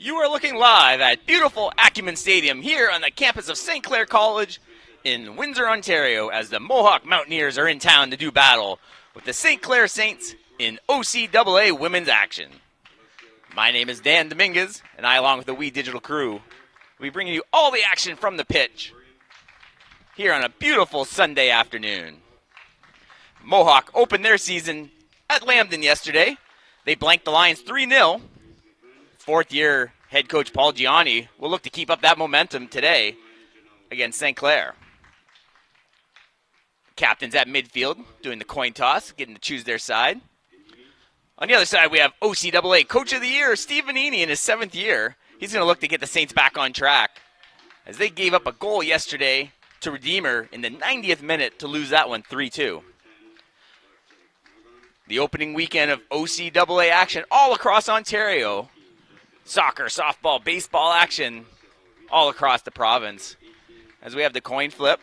You are looking live at beautiful Acumen Stadium here on the campus of St. Clair College in Windsor, Ontario, as the Mohawk Mountaineers are in town to do battle with the St. Clair Saints in OCAA women's action. My name is Dan Dominguez, and I, along with the We Digital crew, will be bringing you all the action from the pitch here on a beautiful Sunday afternoon. Mohawk opened their season at Lambton yesterday. They blanked the Lions 3-0. Fourth-year head coach Paul Gianni will look to keep up that momentum today against St. Clair. Captains at midfield doing the coin toss, getting to choose their side. On the other side, we have OCAA Coach of the Year, Steve Vanini, in his 7th year. He's going to look to get the Saints back on track as they gave up a goal yesterday to Redeemer in the 90th minute to lose that one 3-2. The opening weekend of OCAA action all across Ontario. Soccer, softball, baseball action all across the province as we have the coin flip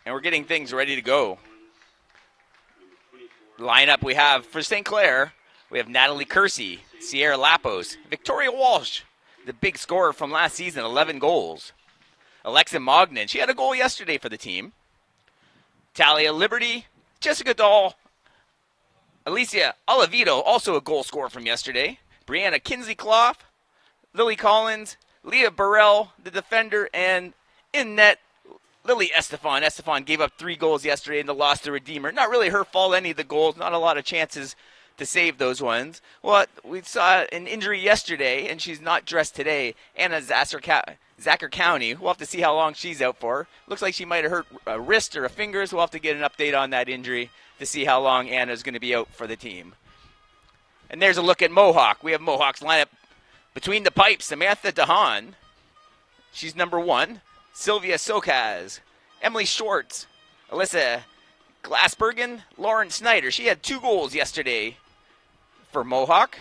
and we're getting things ready to go. The lineup we have for St. Clair, we have Natalie Kersey, Sierra Lapos, Victoria Walsh, the big scorer from last season, 11 goals. Alexa Mognan, she had a goal yesterday for the team. Talia Liberty, Jessica Dahl, Alicia Oliveto, also a goal scorer from yesterday. Brianna Kinsey-Clough, Lily Collins, Leah Burrell, the defender, and in net, Lily Estefan. Estefan gave up 3 goals yesterday in the loss to Redeemer. Not really her fault, any of the goals. Not a lot of chances to save those ones. Well, we saw an injury yesterday, and she's not dressed today. Anna Zacher County. We'll have to see how long she's out for. Looks like she might have hurt a wrist or a finger, so we'll have to get an update on that injury to see how long Anna's going to be out for the team. And there's a look at Mohawk. We have Mohawk's lineup between the pipes. Samantha DeHaan, she's number 1. Sylvia Sokaz, Emily Schwartz, Alyssa Glassbergen, Lauren Snyder. She had 2 goals yesterday for Mohawk.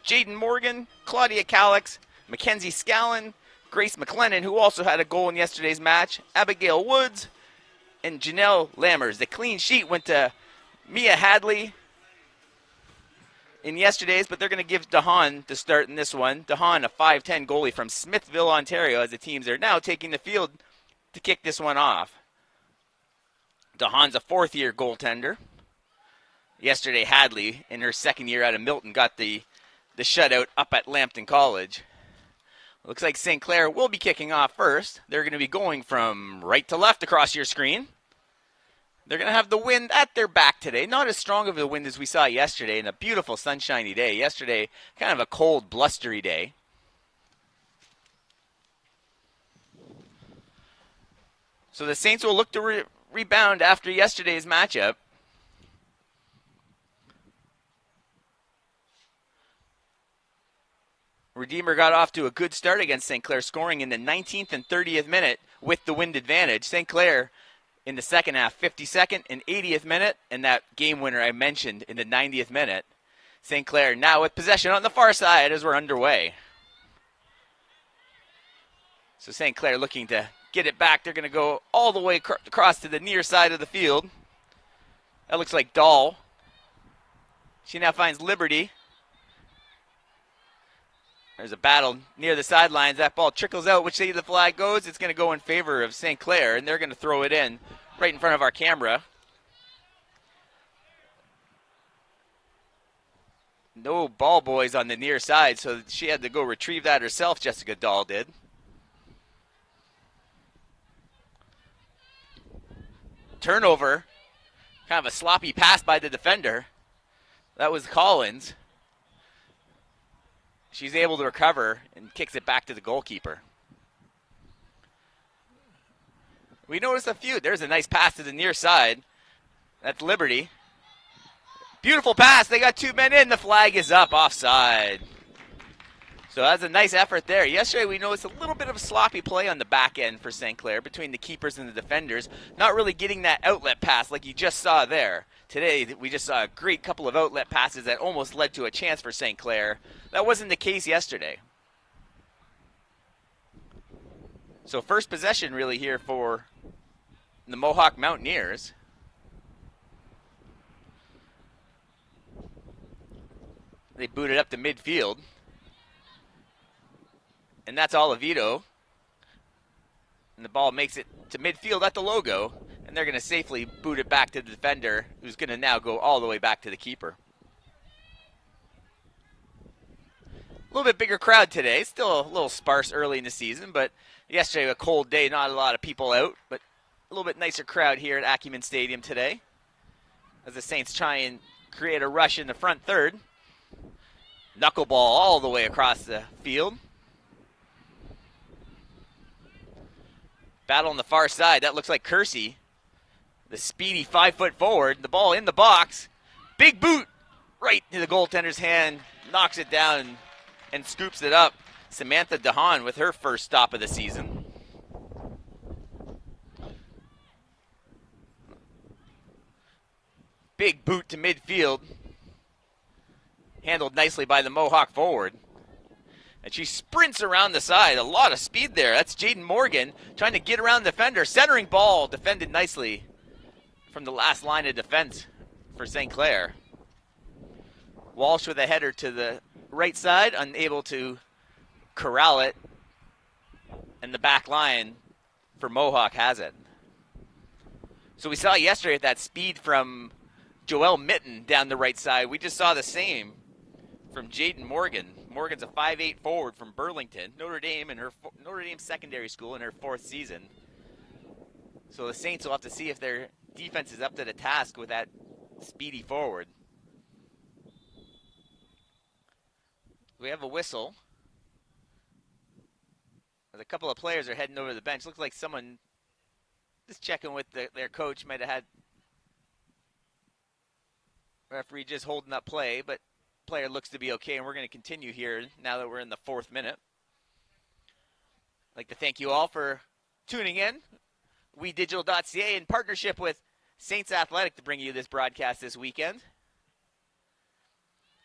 Jaden Morgan, Claudia Calix, Mackenzie Scallon, Grace McLennan, who also had a goal in yesterday's match, Abigail Woods, and Janelle Lammers. The clean sheet went to Mia Hadley in yesterday's, but they're going to give DeHaan to start in this one. DeHaan, a 5'10 goalie from Smithville, Ontario, as the teams are now taking the field to kick this one off. DeHaan's a 4th-year goaltender. Yesterday, Hadley, in her 2nd year out of Milton, got the shutout up at Lambton College. Looks like St. Clair will be kicking off first. They're going to be going from right to left across your screen. They're going to have the wind at their back today. Not as strong of a wind as we saw yesterday, and a beautiful sunshiny day. Yesterday, kind of a cold, blustery day. So the Saints will look to rebound after yesterday's matchup. Redeemer got off to a good start against St. Clair, scoring in the 19th and 30th minute with the wind advantage. St. Clair in the second half, 52nd and 80th minute, and that game winner I mentioned in the 90th minute. St. Clair now with possession on the far side as we're underway. So St. Clair looking to get it back. They're going to go all the way across to the near side of the field. That looks like Dahl. She now finds Liberty. There's a battle near the sidelines. That ball trickles out. Which way the flag goes, it's going to go in favor of St. Clair, and they're going to throw it in right in front of our camera. No ball boys on the near side, so she had to go retrieve that herself, Jessica Dahl did. Turnover. Kind of a sloppy pass by the defender. That was Collins. She's able to recover and kicks it back to the goalkeeper. We noticed a few. There's a nice pass to the near side. That's Liberty. Beautiful pass. They got 2 men in. The flag is up, offside. So that's a nice effort there. Yesterday we noticed a little bit of a sloppy play on the back end for St. Clair between the keepers and the defenders. Not really getting that outlet pass like you just saw there. Today we just saw a great couple of outlet passes that almost led to a chance for St. Clair. That wasn't the case yesterday. So first possession really here for the Mohawk Mountaineers. They boot it up to midfield. And that's Olivito. And the ball makes it to midfield at the logo. And they're going to safely boot it back to the defender, who's going to now go all the way back to the keeper. A little bit bigger crowd today. Still a little sparse early in the season, but yesterday a cold day, not a lot of people out, but a little bit nicer crowd here at Acumen Stadium today as the Saints try and create a rush in the front third. Knuckleball all the way across the field. Battle on the far side. That looks like Kersey. The speedy 5-foot forward. The ball in the box. Big boot right to the goaltender's hand. Knocks it down and scoops it up. Samantha DeHaan with her first stop of the season. Big boot to midfield. Handled nicely by the Mohawk forward. And she sprints around the side. A lot of speed there. That's Jaden Morgan trying to get around the defender. Centering ball defended nicely from the last line of defense for St. Clair. Walsh with a header to the right side, unable to corral it. And the back line for Mohawk has it. So we saw yesterday that speed from Joelle Mitten down the right side. We just saw the same from Jaden Morgan. Morgan's a 5'8" forward from Burlington, Notre Dame secondary school in her 4th season. So the Saints will have to see if their defense is up to the task with that speedy forward. We have a whistle. A couple of players are heading over to the bench. Looks like someone just checking with their coach might have had referee just holding up play, but player looks to be okay, and we're going to continue here now that we're in the 4th minute. I'd like to thank you all for tuning in. WeDigital.ca in partnership with Saints Athletic to bring you this broadcast this weekend.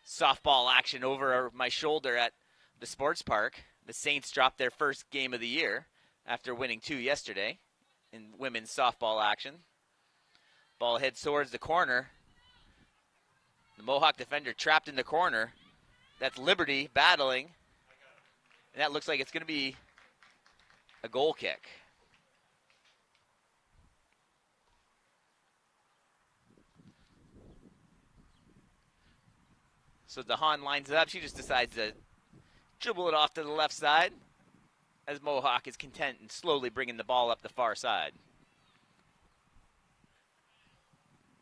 Softball action over my shoulder at the sports park. The Saints dropped their first game of the year after winning 2 yesterday in women's softball action. Ball heads towards the corner. The Mohawk defender trapped in the corner. That's Liberty battling. And that looks like it's going to be a goal kick. So DeHaan lines it up. She just decides to dribble it off to the left side as Mohawk is content and slowly bringing the ball up the far side.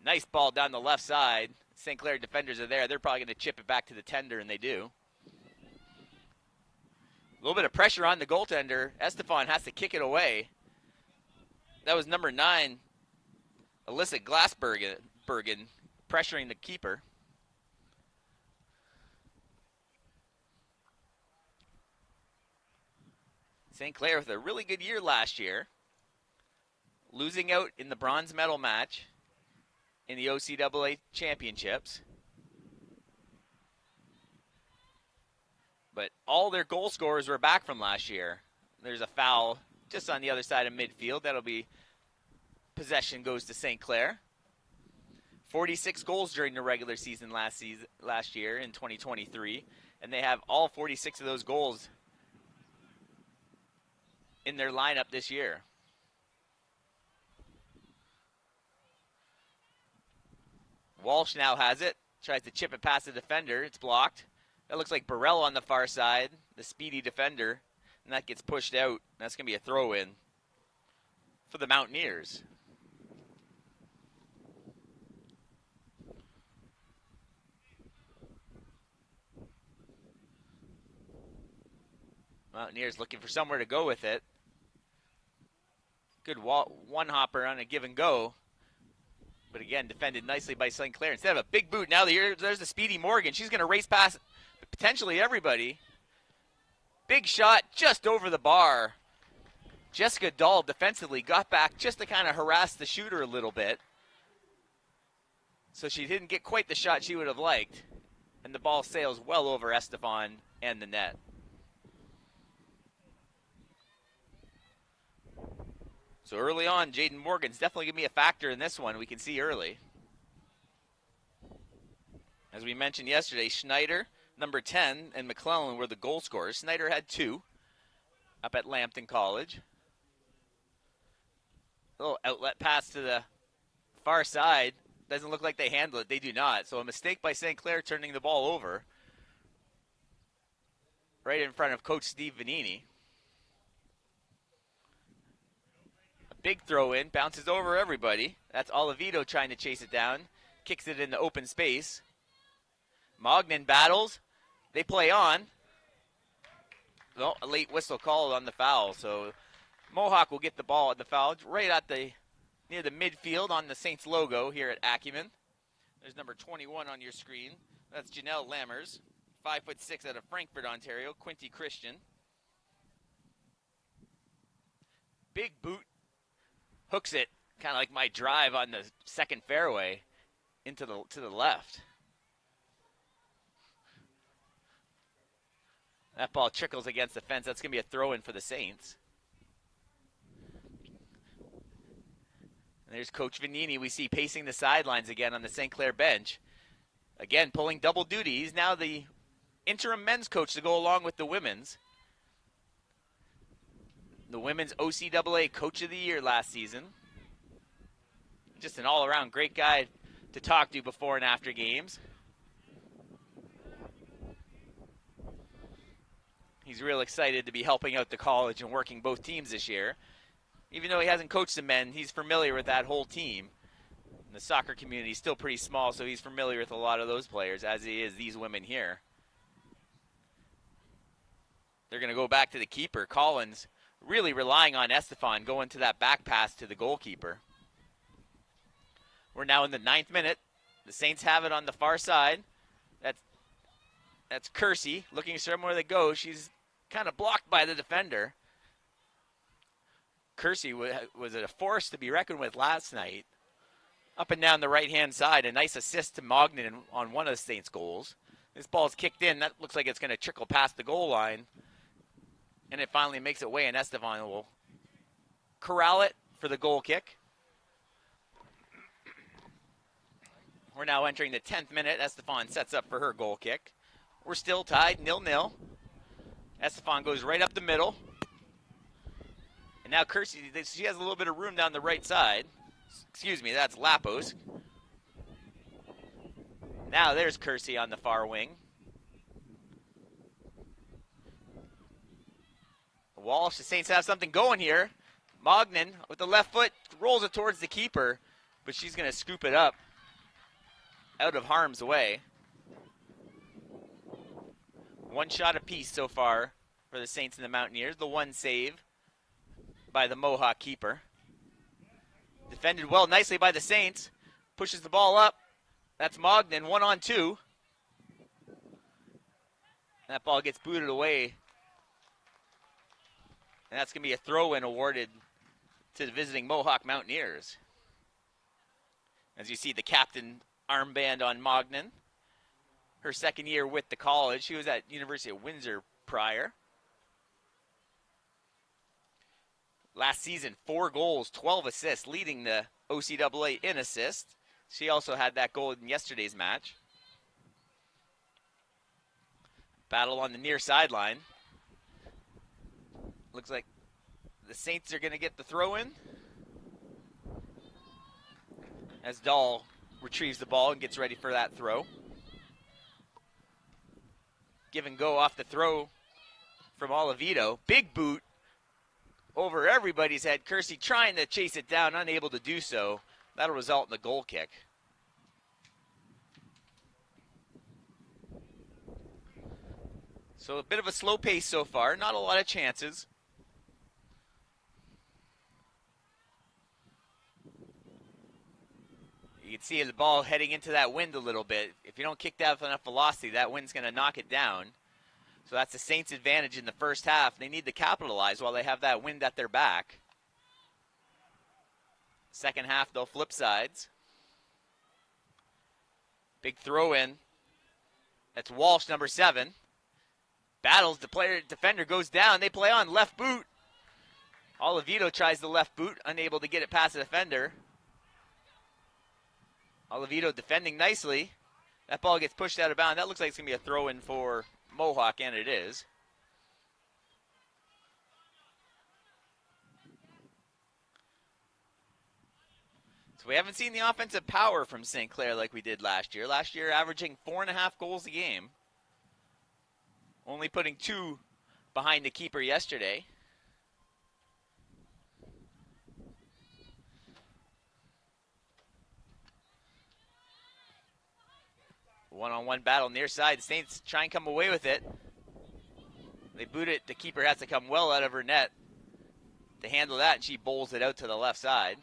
Nice ball down the left side. St. Clair defenders are there. They're probably going to chip it back to the tender, and they do. A little bit of pressure on the goaltender. Estefan has to kick it away. That was number 9, Alyssa Glassbergen, pressuring the keeper. St. Clair with a really good year last year, losing out in the bronze medal match in the OCAA championships. But all their goal scorers were back from last year. There's a foul just on the other side of midfield. That'll be possession goes to St. Clair. 46 goals during the regular season last year in 2023, and they have all 46 of those goals in their lineup this year. Walsh now has it. Tries to chip it past the defender. It's blocked. That looks like Burrell on the far side, the speedy defender. And that gets pushed out. That's going to be a throw-in for the Mountaineers. Mountaineers looking for somewhere to go with it. Good one-hopper on a give and go. But again, defended nicely by St. Clair. Instead of a big boot, now there's the speedy Morgan. She's going to race past potentially everybody. Big shot just over the bar. Jessica Dahl defensively got back just to kind of harass the shooter a little bit. So she didn't get quite the shot she would have liked. And the ball sails well over Estefan and the net. So early on, Jaden Morgan's definitely going to be a factor in this one. We can see early. As we mentioned yesterday, Schneider, number 10, and McClellan were the goal scorers. Schneider had 2. up at Lambton College. Little outlet pass to the far side. Doesn't look like they handle it. They do not. So a mistake by St. Clair turning the ball over right in front of Coach Steve Vanini. A big throw in, bounces over everybody. That's Oliveto trying to chase it down. Kicks it in the open space. Mognan battles. They play on. Well, a late whistle called on the foul. So Mohawk will get the ball at the foul right at near the midfield on the Saints logo here at Acumen. There's number 21 on your screen. That's Janelle Lammers, 5'6" out of Frankfort, Ontario. Quinty Christian. Big boot. Hooks it, kind of like my drive on the second fairway, to the left. That ball trickles against the fence. That's going to be a throw-in for the Saints. And there's Coach Vanini we see pacing the sidelines again on the St. Clair bench. Again, pulling double duty. He's now the interim men's coach to go along with the women's. The women's OCAA Coach of the Year last season. Just an all-around great guy to talk to before and after games. He's real excited to be helping out the college and working both teams this year. Even though he hasn't coached the men, he's familiar with that whole team. And the soccer community is still pretty small, so he's familiar with a lot of those players, as he is these women here. They're going to go back to the keeper. Collins really relying on Estefan going to that back pass to the goalkeeper. We're now in the 9th minute. The Saints have it on the far side. That's Kersey looking somewhere to go. She's kind of blocked by the defender. Kersey was a force to be reckoned with last night. Up and down the right-hand side, a nice assist to Mognan on one of the Saints' goals. This ball's kicked in. That looks like it's going to trickle past the goal line. And it finally makes its way, and Estefan will corral it for the goal kick. We're now entering the 10th minute. Estefan sets up for her goal kick. We're still tied, 0-0. Estefan goes right up the middle. And now Kersey, she has a little bit of room down the right side. Excuse me, that's Lapos. Now there's Kersey on the far wing. Walsh, the Saints have something going here. Mognan with the left foot rolls it towards the keeper, but she's going to scoop it up out of harm's way. One shot apiece so far for the Saints and the Mountaineers. The one save by the Mohawk keeper. Defended well nicely by the Saints. Pushes the ball up. That's Mognan, 1-on-2. That ball gets booted away. And that's going to be a throw-in awarded to the visiting Mohawk Mountaineers. As you see the captain armband on Mognan. Her second year with the college. She was at University of Windsor prior. Last season, 4 goals, 12 assists, leading the OCAA in assists. She also had that goal in yesterday's match. Battle on the near sideline. Looks like the Saints are going to get the throw in. As Dahl retrieves the ball and gets ready for that throw. Give and go off the throw from Oliveto. Big boot over everybody's head. Kersey trying to chase it down, unable to do so. That'll result in the goal kick. So a bit of a slow pace so far. Not a lot of chances. You can see the ball heading into that wind a little bit. If you don't kick that with enough velocity, that wind's going to knock it down. So that's the Saints' advantage in the first half. They need to capitalize while they have that wind at their back. Second half, they'll flip sides. Big throw in. That's Walsh, number 7. Battles, defender goes down. They play on left boot. Oliveto tries the left boot, unable to get it past the defender. Oliveto defending nicely. That ball gets pushed out of bounds. That looks like it's going to be a throw-in for Mohawk, and it is. So we haven't seen the offensive power from St. Clair like we did last year. Last year averaging 4.5 goals a game. Only putting 2 behind the keeper yesterday. One-on-one battle near side. The Saints try and come away with it. They boot it. The keeper has to come well out of her net to handle that, and she bowls it out to the left side.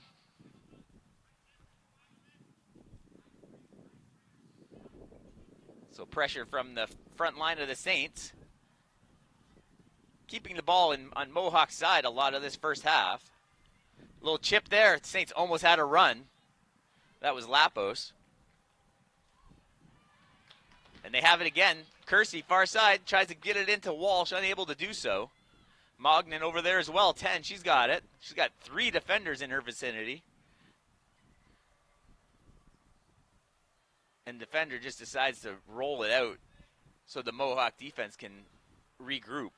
So pressure from the front line of the Saints. Keeping the ball on Mohawk's side a lot of this first half. A little chip there. The Saints almost had a run. That was Lapos. And they have it again. Kersey, far side, tries to get it into Walsh, unable to do so. Mognan over there as well, 10. She's got it. She's got 3 defenders in her vicinity. And defender just decides to roll it out so the Mohawk defense can regroup.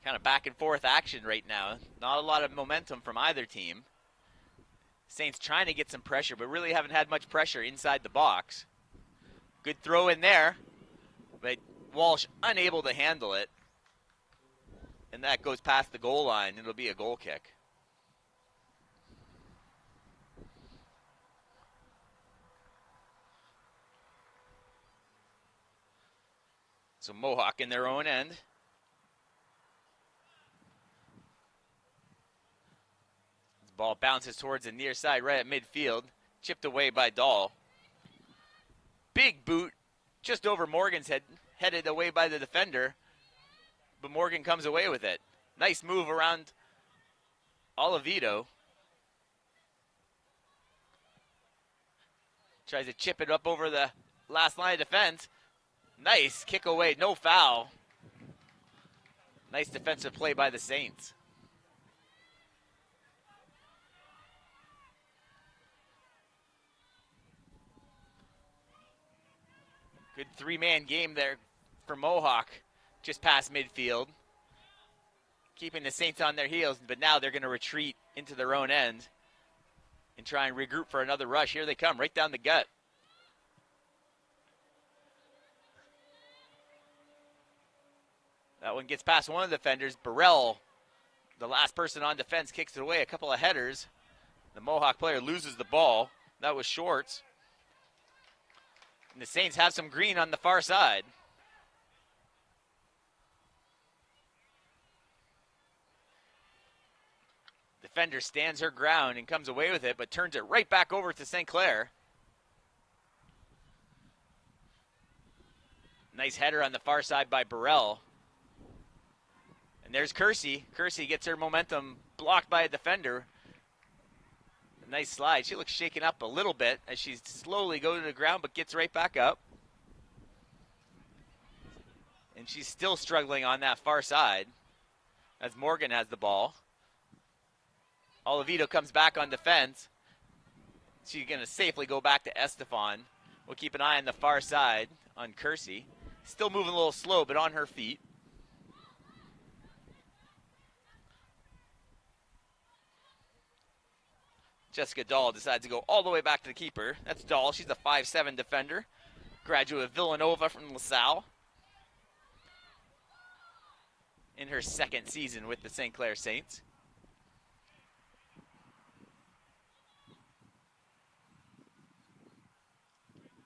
Kind of back and forth action right now. Not a lot of momentum from either team. Saints trying to get some pressure, but really haven't had much pressure inside the box. Good throw in there, but Walsh unable to handle it. And that goes past the goal line. It'll be a goal kick. So Mohawk in their own end. Ball bounces towards the near side right at midfield. Chipped away by Dahl. Big boot just over Morgan's head. Headed away by the defender. But Morgan comes away with it. Nice move around Olivito. Tries to chip it up over the last line of defense. Nice kick away. No foul. Nice defensive play by the Saints. Good 3-man game there for Mohawk, just past midfield. Keeping the Saints on their heels, but now they're going to retreat into their own end and try and regroup for another rush. Here they come, right down the gut. That one gets past one of the defenders. Burrell, the last person on defense, kicks it away. A couple of headers. The Mohawk player loses the ball. That was Shorts. And the Saints have some green on the far side. Defender stands her ground and comes away with it, but turns it right back over to St. Clair. Nice header on the far side by Burrell. And there's Kersey. Kersey gets her momentum blocked by a defender. Nice slide. She looks shaken up a little bit as she slowly goes to the ground, but gets right back up. And she's still struggling on that far side as Morgan has the ball. Olivito comes back on defense. She's going to safely go back to Estefan. We'll keep an eye on the far side on Kersey. Still moving a little slow, but on her feet. Jessica Dahl decides to go all the way back to the keeper. That's Dahl. She's a 5'7" defender. Graduate of Villanova from LaSalle. In her second season with the St. Clair Saints.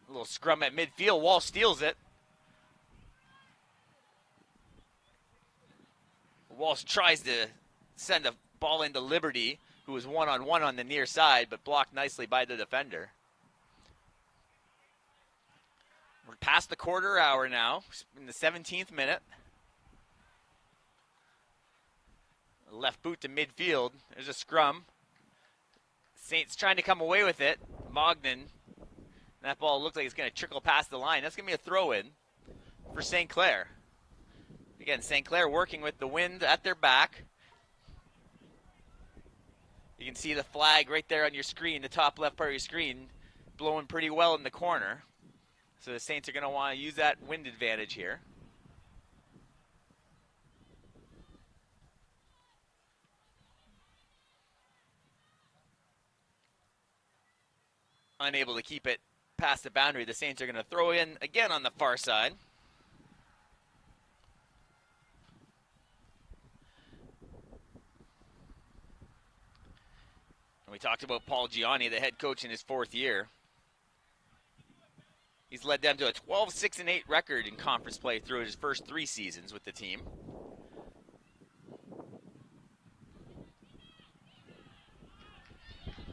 A little scrum at midfield. Wall steals it. Walsh tries to send a ball into Liberty, who was one-on-one on the near side, but blocked nicely by the defender. We're past the quarter hour now, in the 17th minute. Left boot to midfield. There's a scrum. Saints trying to come away with it. Mognan. That ball looks like it's going to trickle past the line. That's going to be a throw-in for St. Clair. Again, St. Clair working with the wind at their back. You can see the flag right there on your screen, the top left part of your screen, blowing pretty well in the corner. So the Saints are going to want to use that wind advantage here. unable to keep it past the boundary. The Saints are going to throw in again on the far side. And we talked about Paul Gianni, the head coach in his 4th year. He's led them to a 12-6-8 record in conference play through his first 3 seasons with the team.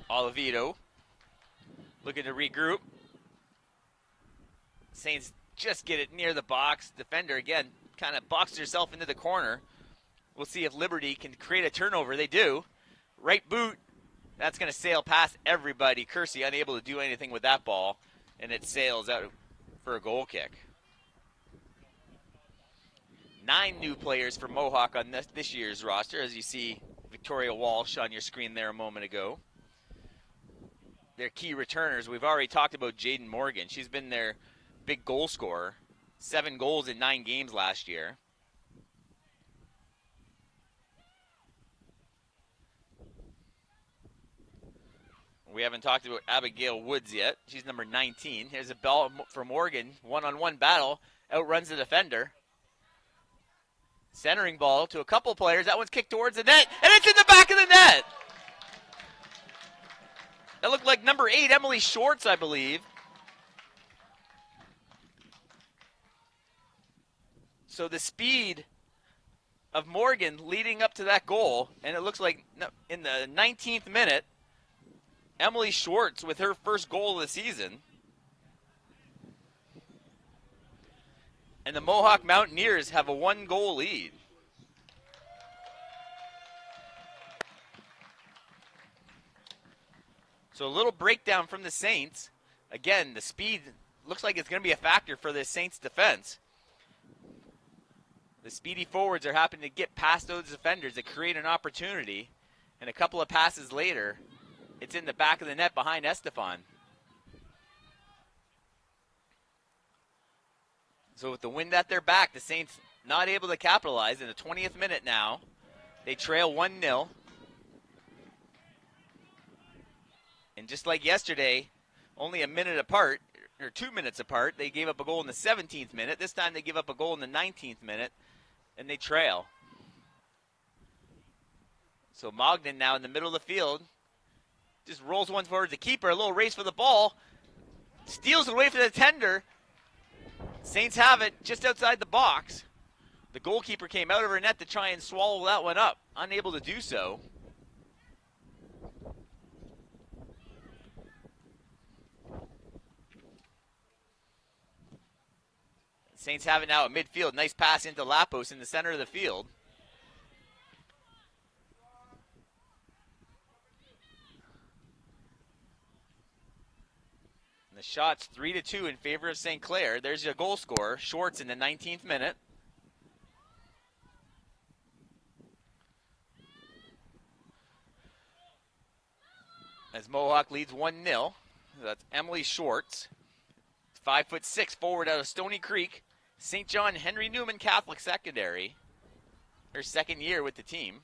Oliveto looking to regroup. Saints just get it near the box. Defender, again, kind of boxed herself into the corner. We'll see if Liberty can create a turnover. They do. Right boot. That's going to sail past everybody. Kersey unable to do anything with that ball, and it sails out for a goal kick. 9 new players for Mohawk on this year's roster, as you see Victoria Walsh on your screen there a moment ago. Their key returners, we've already talked about Jaden Morgan. She's been their big goal scorer. 7 goals in 9 games last year. We haven't talked about Abigail Woods yet. She's number 19. Here's a ball for Morgan. One-on-one battle. Outruns the defender. Centering ball to a couple players. That one's kicked towards the net, and it's in the back of the net. That looked like number 8, Emily Shorts, I believe. So the speed of Morgan leading up to that goal, and it looks like in the 19th minute, Emily Schwartz with her first goal of the season. And the Mohawk Mountaineers have a 1-goal lead. So a little breakdown from the Saints. Again, the speed looks like it's going to be a factor for the Saints defense. The speedy forwards are happening to get past those defenders to create an opportunity. And a couple of passes later, it's in the back of the net behind Estefan. So with the wind at their back, the Saints not able to capitalize in the 20th minute now. They trail 1-0. And just like yesterday, only a minute apart, or 2 minutes apart, they gave up a goal in the 17th minute. This time they give up a goal in the 19th minute, and they trail. So Mogden now in the middle of the field, just rolls one forward to the keeper, a little race for the ball, steals it away from the tender. Saints have it just outside the box. The goalkeeper came out of her net to try and swallow that one up, unable to do so. Saints have it now at midfield. Nice pass into Lapos in the center of the field. And the shot's 3-2 in favor of St. Clair. There's your goal scorer, Schwartz, in the 19th minute. As Mohawk leads 1-0. That's Emily Schwartz. 5'6" forward out of Stony Creek. St. John Henry Newman Catholic Secondary. Her 2nd year with the team.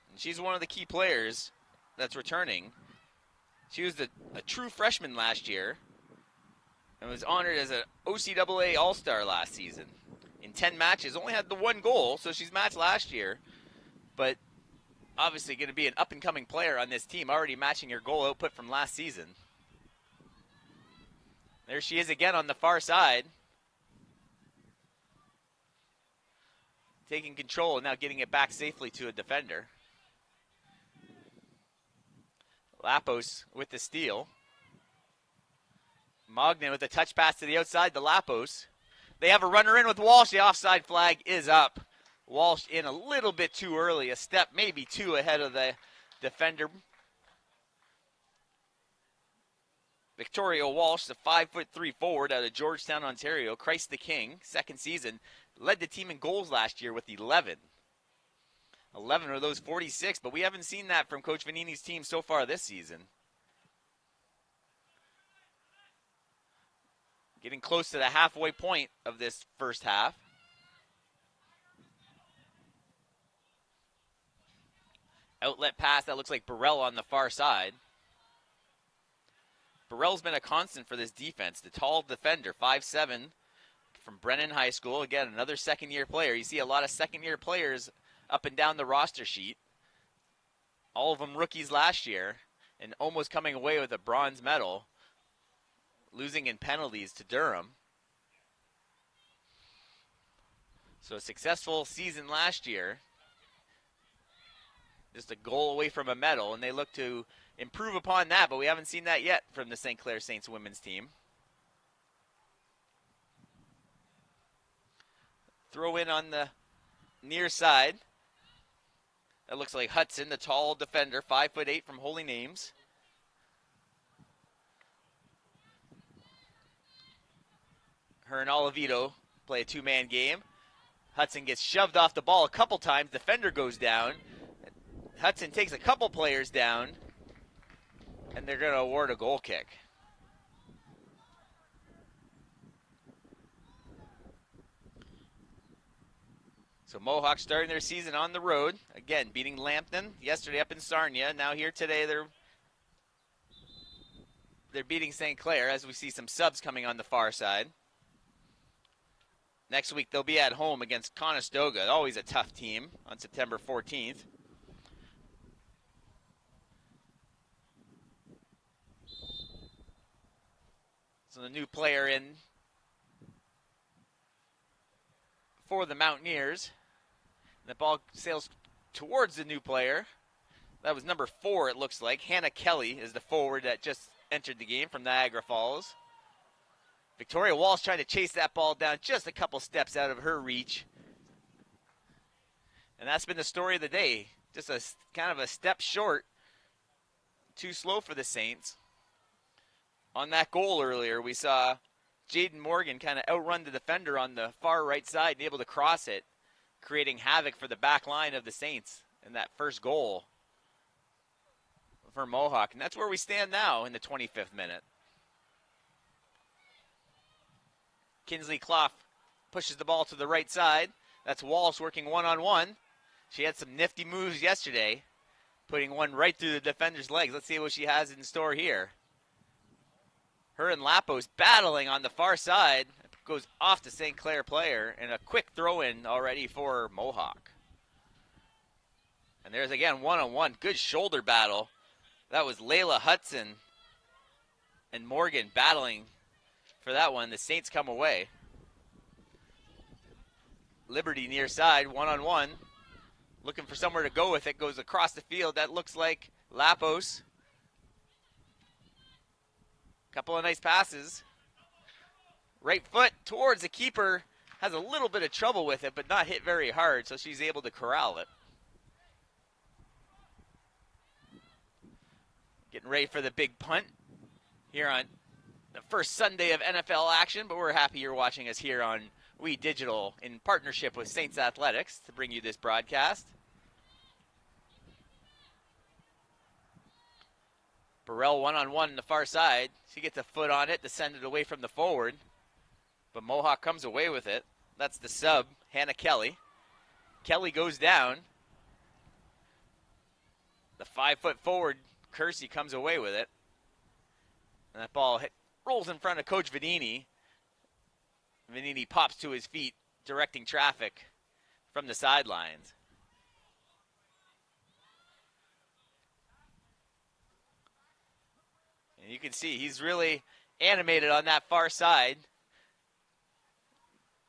And she's one of the key players that's returning. She was a true freshman last year and was honored as an OCAA All-Star last season. In 10 matches, only had the 1 goal, so she's matched last year. But obviously going to be an up-and-coming player on this team, already matching her goal output from last season. There she is again on the far side. Taking control and now getting it back safely to a defender. Lapos with the steal. Mogden with a touch pass to the outside to Lapos. They have a runner in with Walsh. The offside flag is up. Walsh in a little bit too early, a step, maybe 2 ahead of the defender. Victoria Walsh, the 5'3" forward out of Georgetown, Ontario, Christ the King, 2nd season, led the team in goals last year with 11. 11 of those 46, but we haven't seen that from Coach Vanini's team so far this season. Getting close to the halfway point of this first half. Outlet pass that looks like Burrell on the far side. Burrell's been a constant for this defense. The tall defender, 5'7", from Brennan High School. Again, another second-year player. You see a lot of second-year players up and down the roster sheet. All of them rookies last year and almost coming away with a bronze medal, losing in penalties to Durham. So a successful season last year. Just a goal away from a medal, and they look to improve upon that, but we haven't seen that yet from the St. Clair Saints women's team. Throw in on the near side. That looks like Hudson, the tall defender, 5'8" from Holy Names. Her and Olivito play a two-man game. Hudson gets shoved off the ball a couple times. Defender goes down. Hudson takes a couple players down, and they're going to award a goal kick. So Mohawk starting their season on the road. Again, beating Lambton yesterday up in Sarnia. Now here today they're beating St. Clair as we see some subs coming on the far side. Next week they'll be at home against Conestoga. Always a tough team on September 14th. So the new player in for the Mountaineers. The ball sails towards the new player. That was number 4, it looks like. Hannah Kelly is the forward that just entered the game from Niagara Falls. Victoria Walsh trying to chase that ball down just a couple steps out of her reach. And that's been the story of the day. Just a kind of a step short. Too slow for the Saints. On that goal earlier, we saw Jaden Morgan kind of outrun the defender on the far right side and able to cross it, creating havoc for the back line of the Saints in that first goal for Mohawk. And that's where we stand now in the 25th minute. Kinsley Clough pushes the ball to the right side. That's Walsh working one-on-one. She had some nifty moves yesterday, putting one right through the defender's legs. Let's see what she has in store here. Her and Lapos battling on the far side. It goes off the St. Clair player, and a quick throw-in already for Mohawk. And there's again one-on-one. Good shoulder battle. That was Layla Hudson and Morgan battling for that one. The Saints come away. Liberty near side, one-on-one. Looking for somewhere to go with it. Goes across the field. That looks like Lapos. Couple of nice passes. Right foot towards the keeper. Has a little bit of trouble with it, but not hit very hard, so she's able to corral it. Getting ready for the big punt here on the first Sunday of NFL action, but we're happy you're watching us here on We Digital in partnership with Saints Athletics to bring you this broadcast. Burrell one-on-one on the far side. She gets a foot on it to send it away from the forward. But Mohawk comes away with it. That's the sub, Hannah Kelly. Kelly goes down. The 5-foot forward, Kersey, comes away with it. And that ball rolls in front of Coach Vanini. Vanini pops to his feet, directing traffic from the sidelines. And you can see he's really animated on that far side.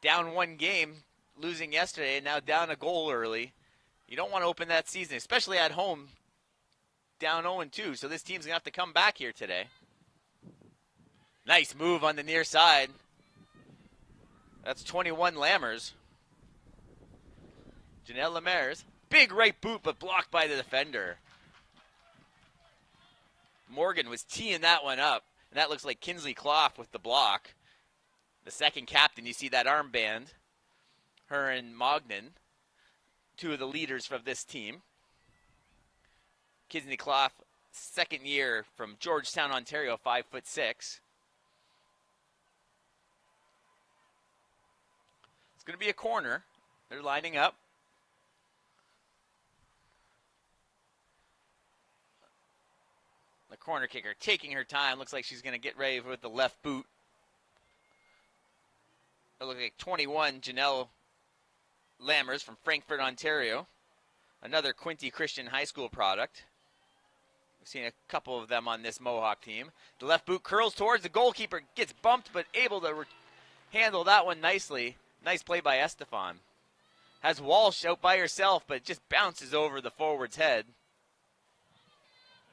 Down one game, losing yesterday, and now down a goal early. You don't want to open that season, especially at home, down 0-2. So this team's going to have to come back here today. Nice move on the near side. That's 21 Lammers. Janelle Lemaires. Big right boot, but blocked by the defender. Morgan was teeing that one up, and that looks like Kinsley Clough with the block. The second captain, you see that armband. Her and Mognan, two of the leaders of this team. Kinsley Clough, second year from Georgetown, Ontario, 5'6". It's going to be a corner. They're lining up. Corner kicker taking her time. Looks like she's going to get ready with the left boot. It looks like 21, Janelle Lammers from Frankfort, Ontario. Another Quinte Christian High School product. We've seen a couple of them on this Mohawk team. The left boot curls towards the goalkeeper. Gets bumped, but able to handle that one nicely. Nice play by Estefan. Has Walsh out by herself, but just bounces over the forward's head.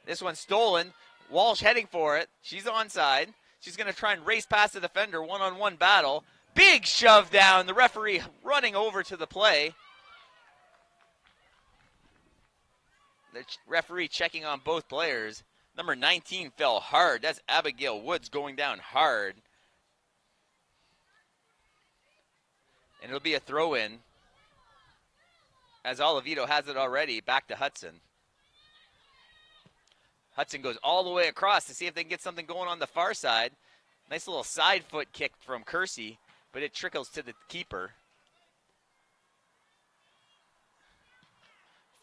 This one's stolen. Walsh heading for it. She's onside. She's going to try and race past the defender. One-on-one battle. Big shove down. The referee running over to the play. The referee checking on both players. Number 19 fell hard. That's Abigail Woods going down hard. And it'll be a throw-in, as Olivito has it already, back to Hudson. Hudson goes all the way across to see if they can get something going on the far side. Nice little side foot kick from Kersey, but it trickles to the keeper.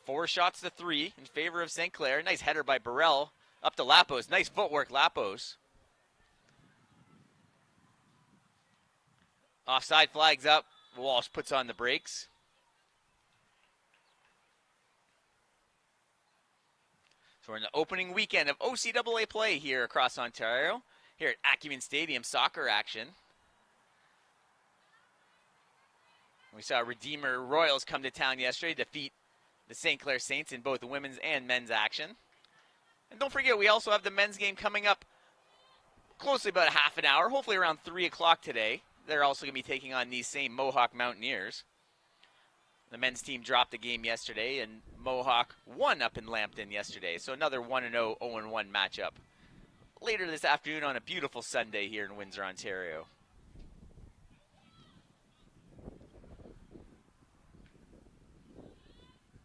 4 shots to 3 in favor of St. Clair. Nice header by Burrell. Up to Lapos. Nice footwork, Lapos. Offside flags up. Walsh puts on the brakes. So we're in the opening weekend of OCAA play here across Ontario. Here at Acumen Stadium, soccer action. We saw Redeemer Royals come to town yesterday, defeat the St. Clair Saints in both the women's and men's action. And don't forget, we also have the men's game coming up closely about a half an hour, hopefully around 3 o'clock today. They're also going to be taking on these same Mohawk Mountaineers. The men's team dropped the game yesterday, and Mohawk won up in Lambton yesterday. So another 1-0, 0-1 matchup later this afternoon on a beautiful Sunday here in Windsor, Ontario.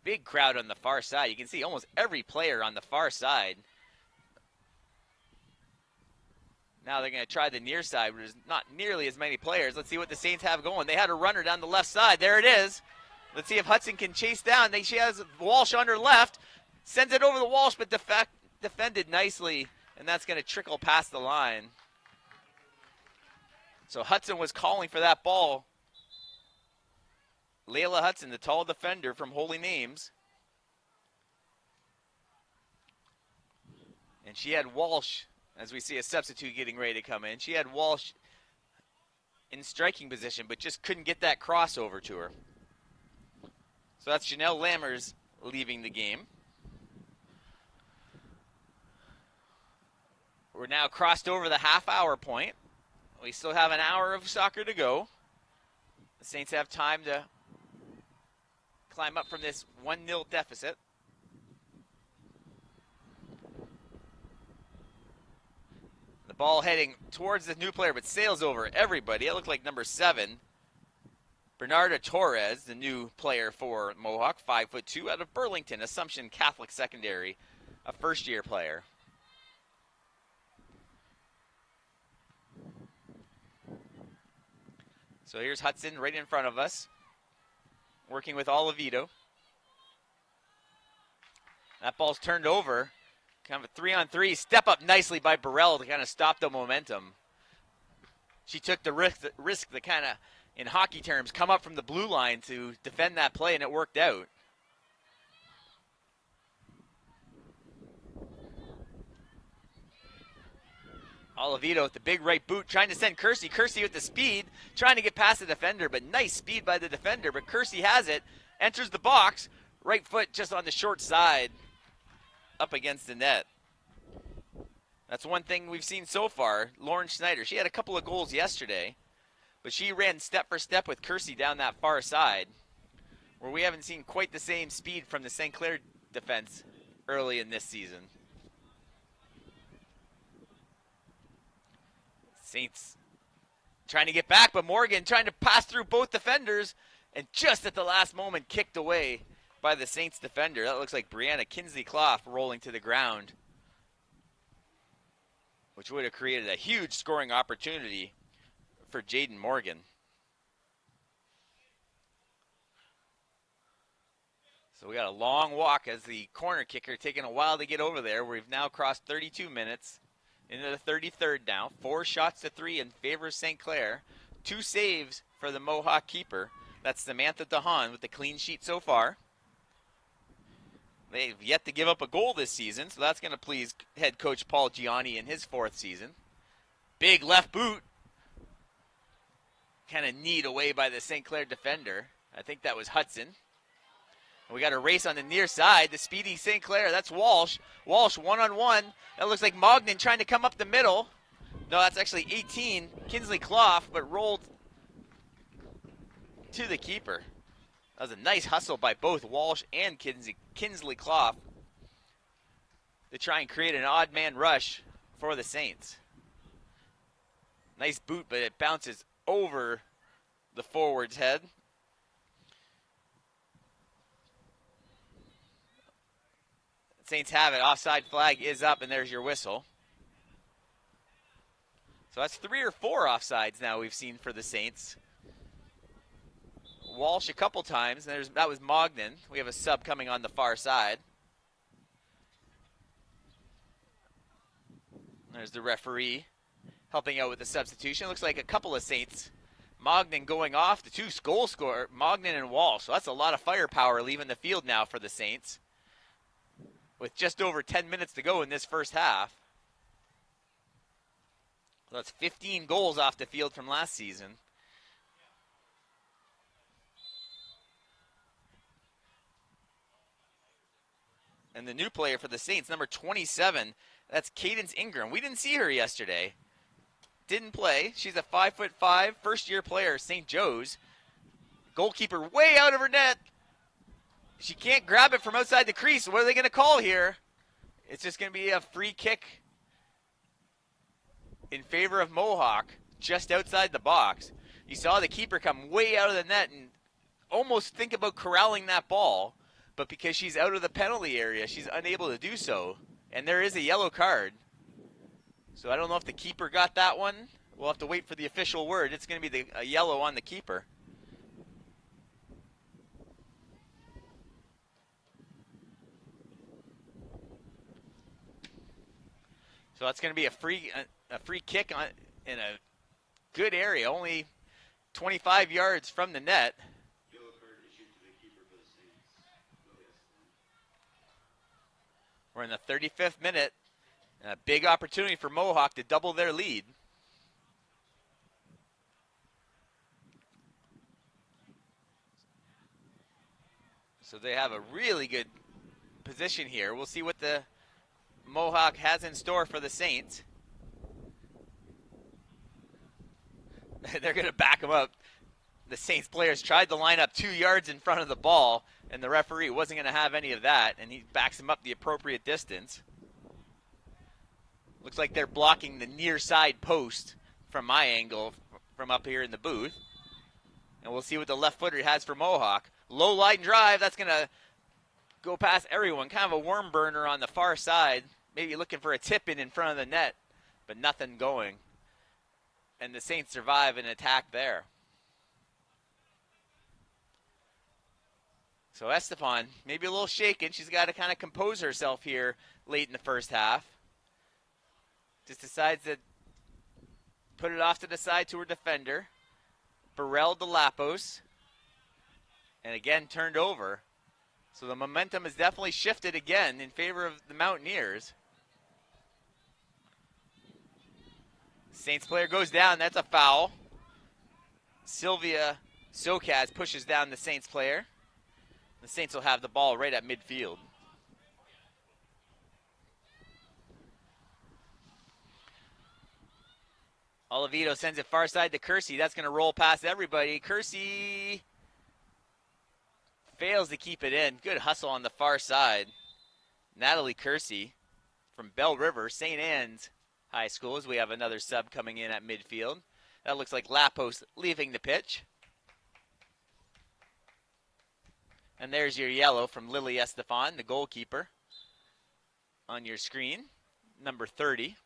Big crowd on the far side. You can see almost every player on the far side. Now they're going to try the near side, where there's not nearly as many players. Let's see what the Saints have going. They had a runner down the left side. There it is. Let's see if Hudson can chase down. She has Walsh on her left. Sends it over the Walsh, but defended nicely. And that's going to trickle past the line. So Hudson was calling for that ball. Layla Hudson, the tall defender from Holy Names. And she had Walsh, as we see a substitute getting ready to come in. She had Walsh in striking position, but just couldn't get that crossover to her. So that's Janelle Lammers leaving the game. We're now crossed over the half-hour point. We still have an hour of soccer to go. The Saints have time to climb up from this 1-0 deficit. The ball heading towards the new player, but sails over everybody. It looked like number 7, Bernarda Torres, the new player for Mohawk, 5'2", out of Burlington, Assumption Catholic Secondary, a first-year player. So here's Hudson right in front of us, working with Olivito. That ball's turned over. Kind of a 3-on-3. Step up nicely by Burrell to kind of stop the momentum. She took the risk to kind of, in hockey terms, come up from the blue line to defend that play, and it worked out. Olivito with the big right boot, trying to send Kersey. Kersey with the speed, trying to get past the defender, but nice speed by the defender. But Kersey has it, enters the box, right foot just on the short side, up against the net. That's one thing we've seen so far. Lauren Schneider, she had a couple of goals yesterday, but she ran step for step with Kersey down that far side, where we haven't seen quite the same speed from the St. Clair defense early in this season. Saints trying to get back, but Morgan trying to pass through both defenders, and just at the last moment kicked away by the Saints defender. That looks like Brianna Kinsley-Clough rolling to the ground, which would have created a huge scoring opportunity for Jaden Morgan. So we got a long walk as the corner kicker, taking a while to get over there. We've now crossed 32 minutes into the 33rd now. 4 shots to 3 in favor of St. Clair. 2 saves for the Mohawk keeper. That's Samantha DeHaan with the clean sheet so far. They've yet to give up a goal this season, so that's going to please head coach Paul Gianni in his 4th season. Big left boot. Kind of kneed away by the St. Clair defender. I think that was Hudson. We got a race on the near side. The speedy St. Clair, that's Walsh. Walsh one-on-one. That looks like Mognan trying to come up the middle. No, that's actually 18, Kinsley Clough, but rolled to the keeper. That was a nice hustle by both Walsh and Kinsley Clough to try and create an odd man rush for the Saints. Nice boot, but it bounces over the forward's head. Saints have it. Offside flag is up, and there's your whistle. So that's 3 or 4 offsides now we've seen for the Saints. Walsh a couple times. And that was Mognan. We have a sub coming on the far side. There's the referee helping out with the substitution. Looks like a couple of Saints. Mognan going off. The 2 goal scorer, Mognan and Walsh. So that's a lot of firepower leaving the field now for the Saints, with just over 10 minutes to go in this first half. So that's 15 goals off the field from last season. And the new player for the Saints, number 27, that's Cadence Ingram. We didn't see her yesterday. Didn't play. She's a 5'5", first-year player, St. Joe's. Goalkeeper way out of her net. She can't grab it from outside the crease. What are they going to call here? It's just going to be a free kick in favor of Mohawk, just outside the box. You saw the keeper come way out of the net and almost think about corralling that ball, but because she's out of the penalty area, she's unable to do so. And there is a yellow card. So I don't know if the keeper got that one. We'll have to wait for the official word. It's going to be a yellow on the keeper. So that's going to be a free kick in a good area, only 25 yards from the net. We're in the 35th minute, and a big opportunity for Mohawk to double their lead. So they have a really good position here. We'll see what the Mohawk has in store for the Saints. They're going to back them up. The Saints players tried to line up 2 yards in front of the ball, and the referee wasn't going to have any of that, and he backs them up the appropriate distance. Looks like they're blocking the near side post from my angle from up here in the booth. And we'll see what the left footer has for Mohawk. Low line drive, that's going to go past everyone. Kind of a worm burner on the far side. Maybe looking for a tip in front of the net, but nothing going. And the Saints survive an attack there. So Estefan, maybe a little shaken. She's got to kind of compose herself here late in the first half. Just decides to put it off to the side to her defender. Burrell to Lapos. And again turned over. So the momentum has definitely shifted again in favor of the Mountaineers. Saints player goes down. That's a foul. Sylvia Sokaz pushes down the Saints player. The Saints will have the ball right at midfield. Olivito sends it far side to Kersey. That's going to roll past everybody. Kersey fails to keep it in. Good hustle on the far side. Natalie Kersey from Bell River, St. Anne's High School, as we have another sub coming in at midfield. That looks like Lapos leaving the pitch. And there's your yellow from Lily Estefan, the goalkeeper, on your screen, number 30.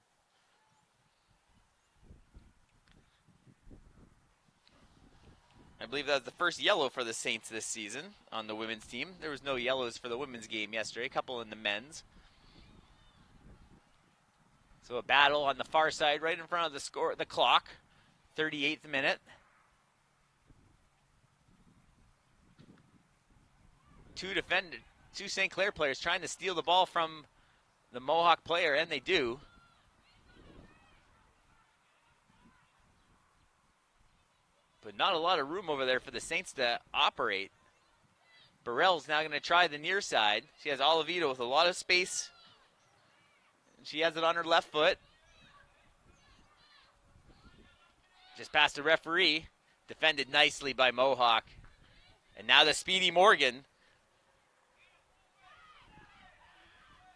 I believe that was the first yellow for the Saints this season on the women's team. There was no yellows for the women's game yesterday, a couple in the men's. So a battle on the far side right in front of the clock. 38th minute. Two St. Clair players trying to steal the ball from the Mohawk player, and they do. But not a lot of room over there for the Saints to operate. Burrell's now going to try the near side. She has Olivito with a lot of space. She has it on her left foot. Just past the referee. Defended nicely by Mohawk. And now the speedy Morgan.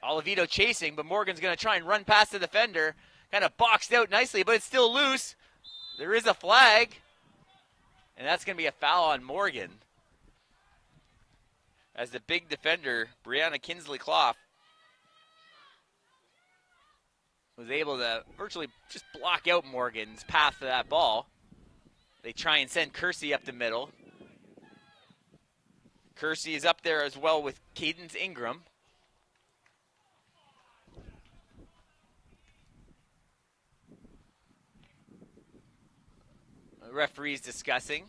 Olivito chasing, but Morgan's going to try and run past the defender. Kind of boxed out nicely, but it's still loose. There is a flag. And that's going to be a foul on Morgan. As the big defender, Brianna Kinsley-Clough, was able to virtually just block out Morgan's path to that ball. They try and send Kersey up the middle. Kersey is up there as well with Cadence Ingram. The referee's discussing.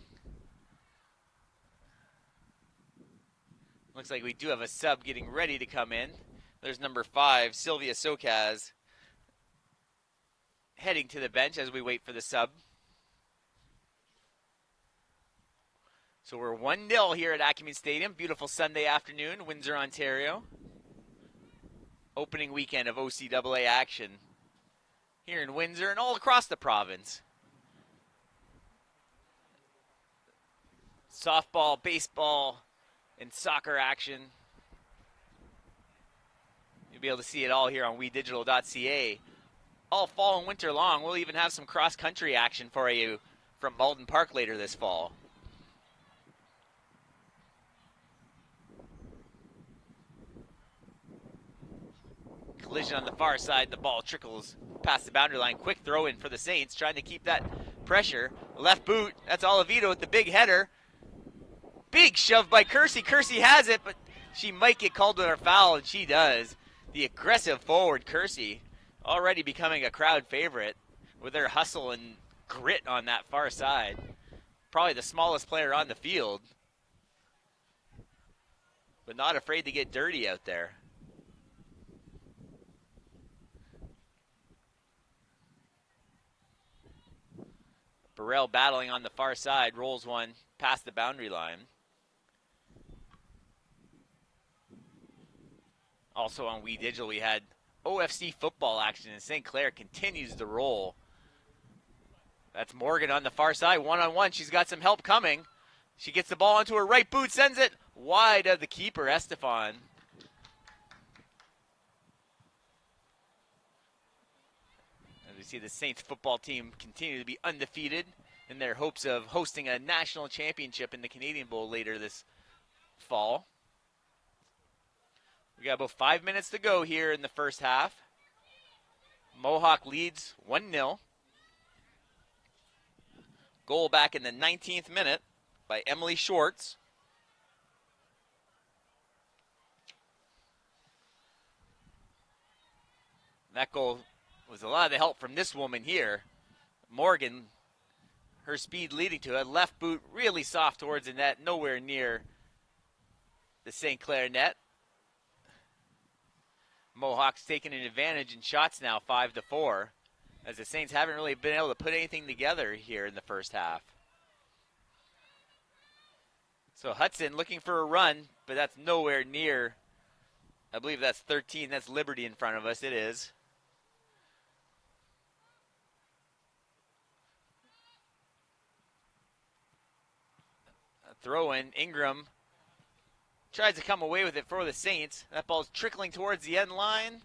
Looks like we do have a sub getting ready to come in. There's number 5, Sylvia Sokaz, heading to the bench as we wait for the sub. So we're 1-0 here at Acumen Stadium. Beautiful Sunday afternoon, Windsor, Ontario. Opening weekend of OCAA action here in Windsor and all across the province. Softball, baseball, and soccer action. You'll be able to see it all here on WeDigital.ca. All fall and winter long. We'll even have some cross-country action for you from Malden Park later this fall. Collision on the far side. The ball trickles past the boundary line. Quick throw in for the Saints, trying to keep that pressure. Left boot. That's Olivito with the big header. Big shove by Kersey. Kersey has it, but she might get called to her foul, and she does. The aggressive forward, Kersey, already becoming a crowd favorite with her hustle and grit on that far side. Probably the smallest player on the field, but not afraid to get dirty out there. Burrell battling on the far side, rolls one past the boundary line. Also on WeDigital, we had OFC football action, and St. Clair continues to roll. That's Morgan on the far side, one-on-one. She's got some help coming. She gets the ball onto her right boot, sends it wide of the keeper, Estefan. As we see the Saints football team continue to be undefeated in their hopes of hosting a national championship in the Canadian Bowl later this fall. We got about 5 minutes to go here in the first half. Mohawk leads 1-0. Goal back in the 19th minute by Emily Schwartz. That goal was a lot of the help from this woman here. Morgan, her speed leading to it. Left boot really soft towards the net, nowhere near the St. Clair net. Mohawks taking an advantage in shots now, 5-4, as the Saints haven't really been able to put anything together here in the first half. So Hudson looking for a run, but that's nowhere near. I believe that's 13. That's Liberty in front of us. It is. A throw in. Ingram tries to come away with it for the Saints. That ball's trickling towards the end line.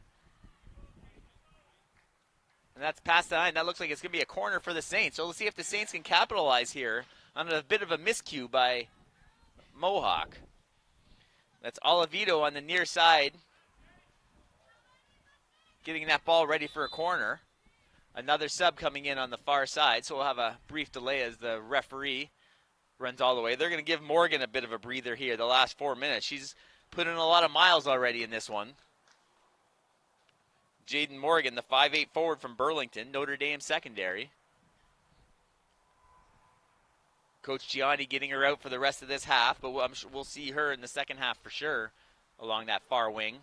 And that's past the line. That looks like it's going to be a corner for the Saints. So let's see if the Saints can capitalize here on a bit of a miscue by Mohawk. That's Olivito on the near side, getting that ball ready for a corner. Another sub coming in on the far side, so we'll have a brief delay as the referee runs all the way. They're going to give Morgan a bit of a breather here the last 4 minutes. She's put in a lot of miles already in this one. Jaden Morgan, the 5'8" forward from Burlington, Notre Dame secondary. Coach Gianni getting her out for the rest of this half, but I'm sure we'll see her in the second half for sure along that far wing.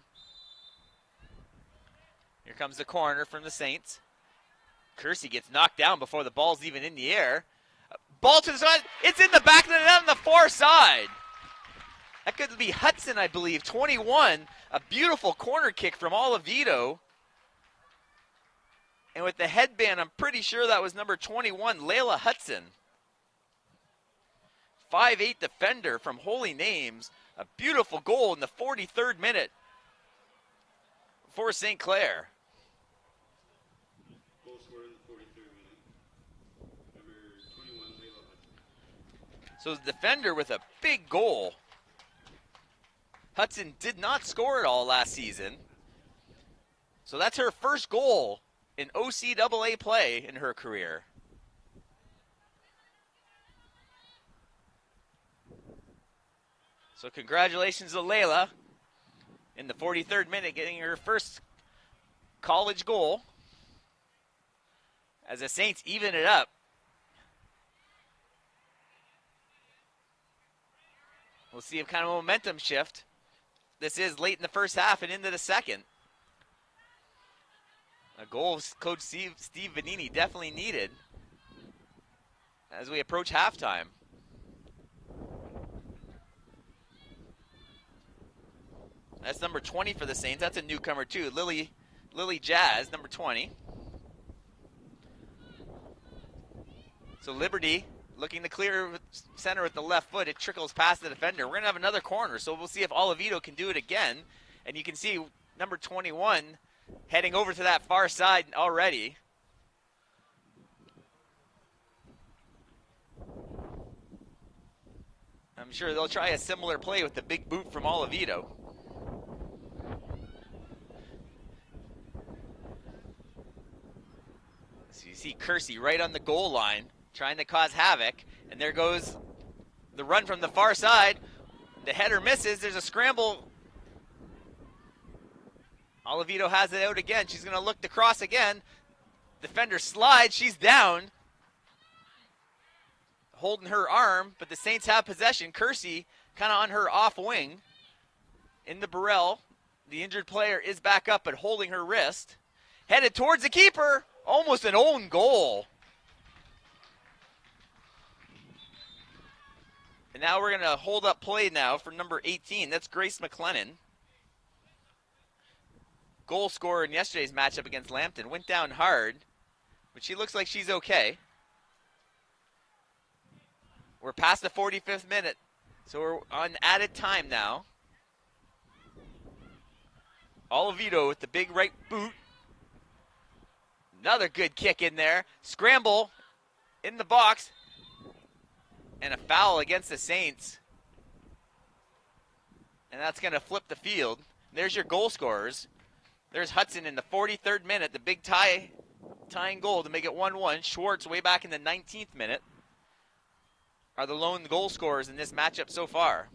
Here comes the corner from the Saints. Kersey gets knocked down before the ball's even in the air. Ball to the side. It's in the back of the net on the far side. That could be Hudson, I believe, 21. A beautiful corner kick from Oliveto. And with the headband, I'm pretty sure that was number 21, Layla Hudson. 5'8" defender from Holy Names. A beautiful goal in the 43rd minute for St. Clair. Goal scored in the 43rd minute. Number 21, Layla Hudson. So the defender with a big goal. Hudson did not score it all last season. So that's her first goal in OCAA play in her career. So congratulations to Layla in the 43rd minute getting her first college goal as the Saints even it up. We'll see if kind of momentum shift this is late in the first half and into the second. A goal Coach Steve Vanini definitely needed as we approach halftime. That's number 20 for the Saints. That's a newcomer too. Lily Jazz, number 20. So Liberty looking to clear center with the left foot. It trickles past the defender. We're going to have another corner, so we'll see if Oliveto can do it again. And you can see number 21 heading over to that far side already. I'm sure they'll try a similar play with the big boot from Oliveto. So you see Kersey right on the goal line, trying to cause havoc. And there goes the run from the far side. The header misses. There's a scramble. Oliveto has it out again. She's going to look to cross again. Defender slides. She's down. Holding her arm, but the Saints have possession. Kersey kind of on her off wing. In the Burrell. The injured player is back up, but holding her wrist. Headed towards the keeper. Almost an own goal. And now we're going to hold up play now for number 18. That's Grace McLennan. Goal scorer in yesterday's matchup against Lambton. Went down hard, but she looks like she's okay. We're past the 45th minute, so we're on added time now. Oliveto with the big right boot. Another good kick in there. Scramble in the box. And a foul against the Saints. And that's going to flip the field. There's your goal scorers. There's Hudson in the 43rd minute, the big tying goal to make it 1-1. Schwartz way back in the 19th minute are the lone goal scorers in this matchup so far.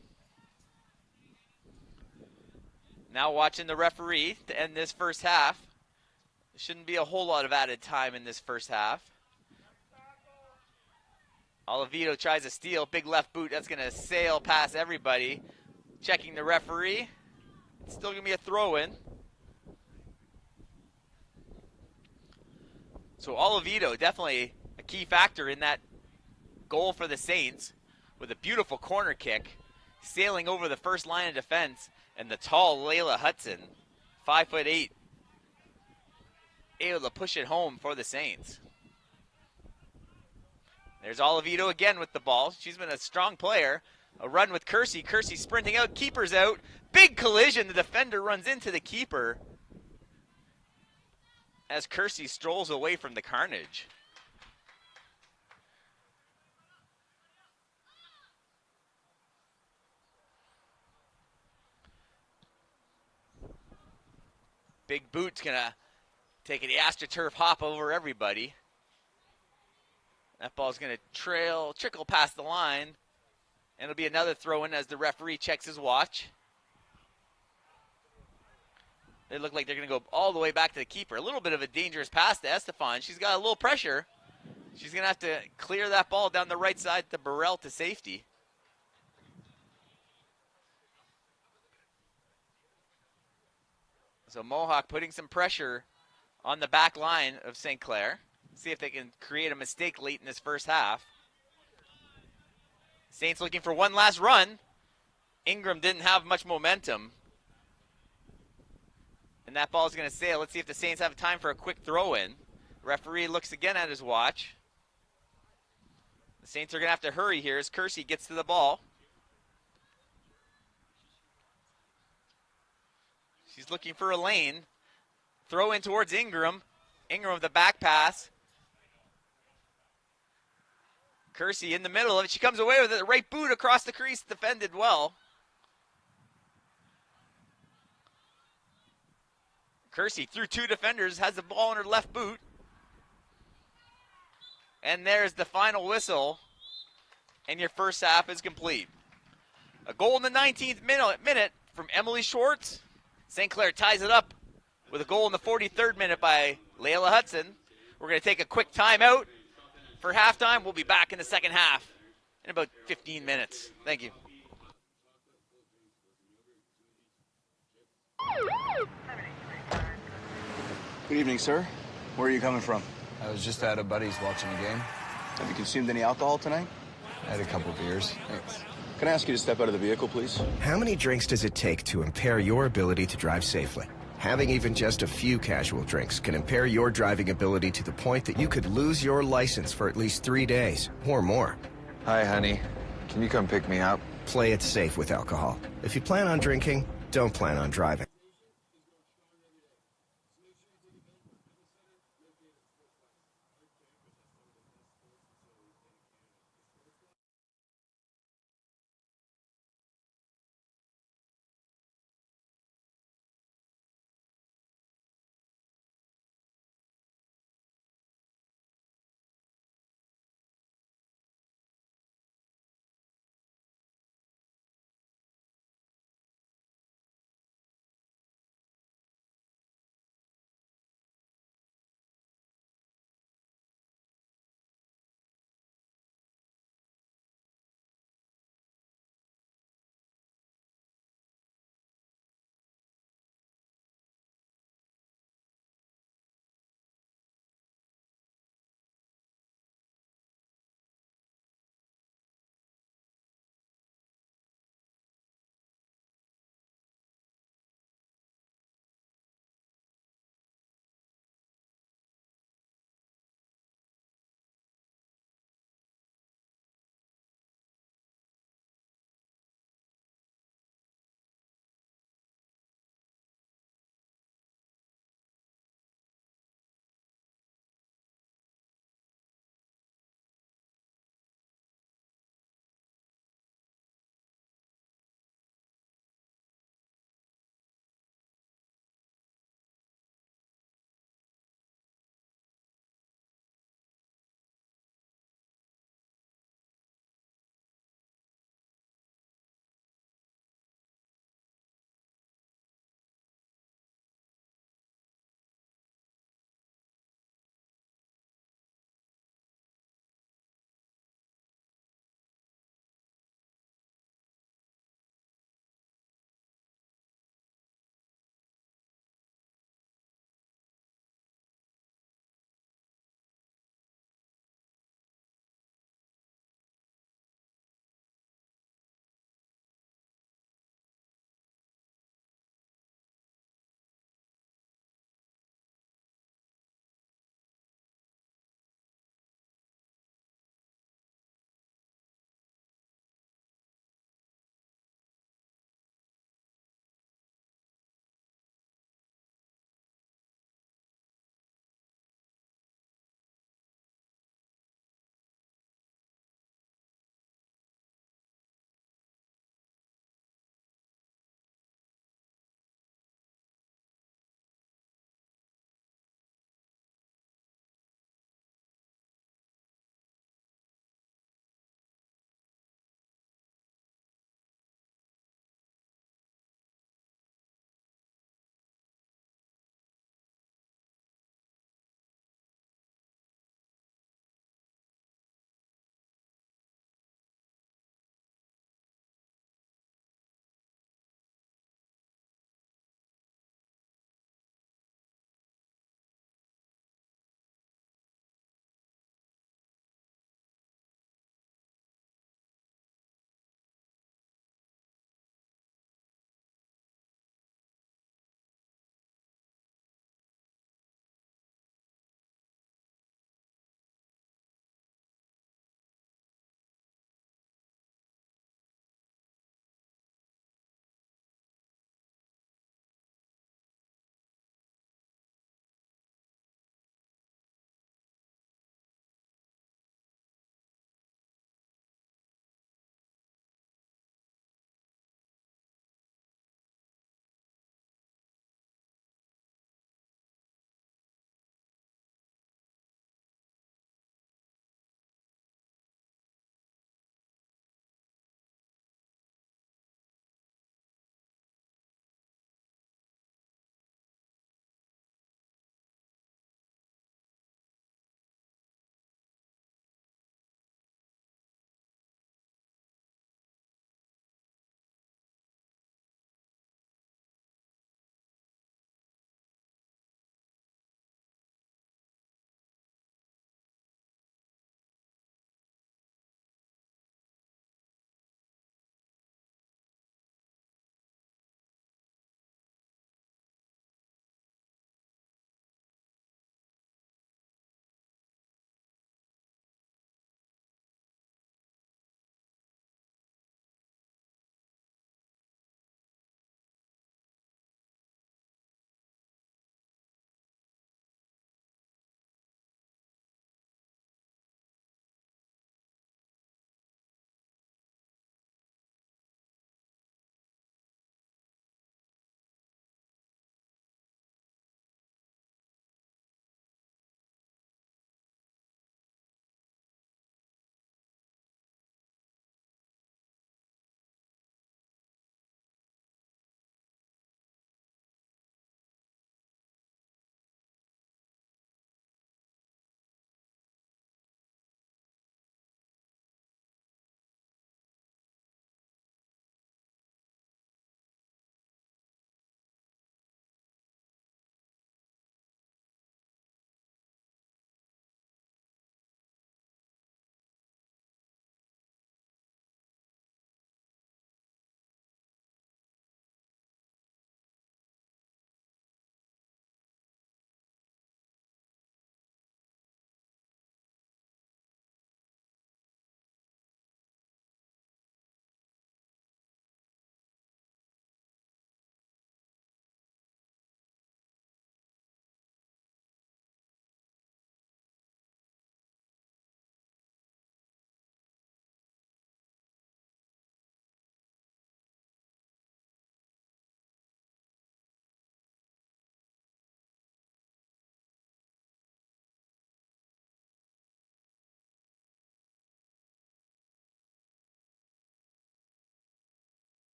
Now watching the referee to end this first half. There shouldn't be a whole lot of added time in this first half. Oliveto tries to steal, big left boot, that's going to sail past everybody. Checking the referee. It's still going to be a throw-in. So Oliveto, definitely a key factor in that goal for the Saints with a beautiful corner kick, sailing over the first line of defense, and the tall Layla Hudson, 5'8", able to push it home for the Saints. There's Oliveto again with the ball. She's been a strong player. A run with Kersey. Kersey sprinting out, keeper's out. Big collision, the defender runs into the keeper as Kersey strolls away from the carnage. Big boot's gonna take an AstroTurf hop over everybody. That ball's gonna trickle past the line. And it'll be another throw-in as the referee checks his watch. They look like they're going to go all the way back to the keeper. A little bit of a dangerous pass to Estefan. She's got a little pressure. She's going to have to clear that ball down the right side to Burrell to safety. So Mohawk putting some pressure on the back line of St. Clair. See if they can create a mistake late in this first half. Saints looking for one last run. Ingram didn't have much momentum. And that ball is going to sail. Let's see if the Saints have time for a quick throw-in. Referee looks again at his watch. The Saints are going to have to hurry here as Kersey gets to the ball. She's looking for a lane. Throw in towards Ingram. Ingram with the back pass. Kersey in the middle of it. She comes away with it. Right boot across the crease. Defended well. Kersey through two defenders. Has the ball in her left boot. And there's the final whistle. And your first half is complete. A goal in the 19th minute from Emily Schwartz. St. Clair ties it up with a goal in the 43rd minute by Layla Hudson. We're going to take a quick timeout for halftime. We'll be back in the second half in about 15 minutes. Thank you. Good evening, sir. Where are you coming from? I was just at a buddy's watching a game. Have you consumed any alcohol tonight? I had a couple beers. Thanks. Can I ask you to step out of the vehicle, please? How many drinks does it take to impair your ability to drive safely? Having even just a few casual drinks can impair your driving ability to the point that you could lose your license for at least 3 days or more. Hi, honey. Can you come pick me up? Play it safe with alcohol. If you plan on drinking, don't plan on driving.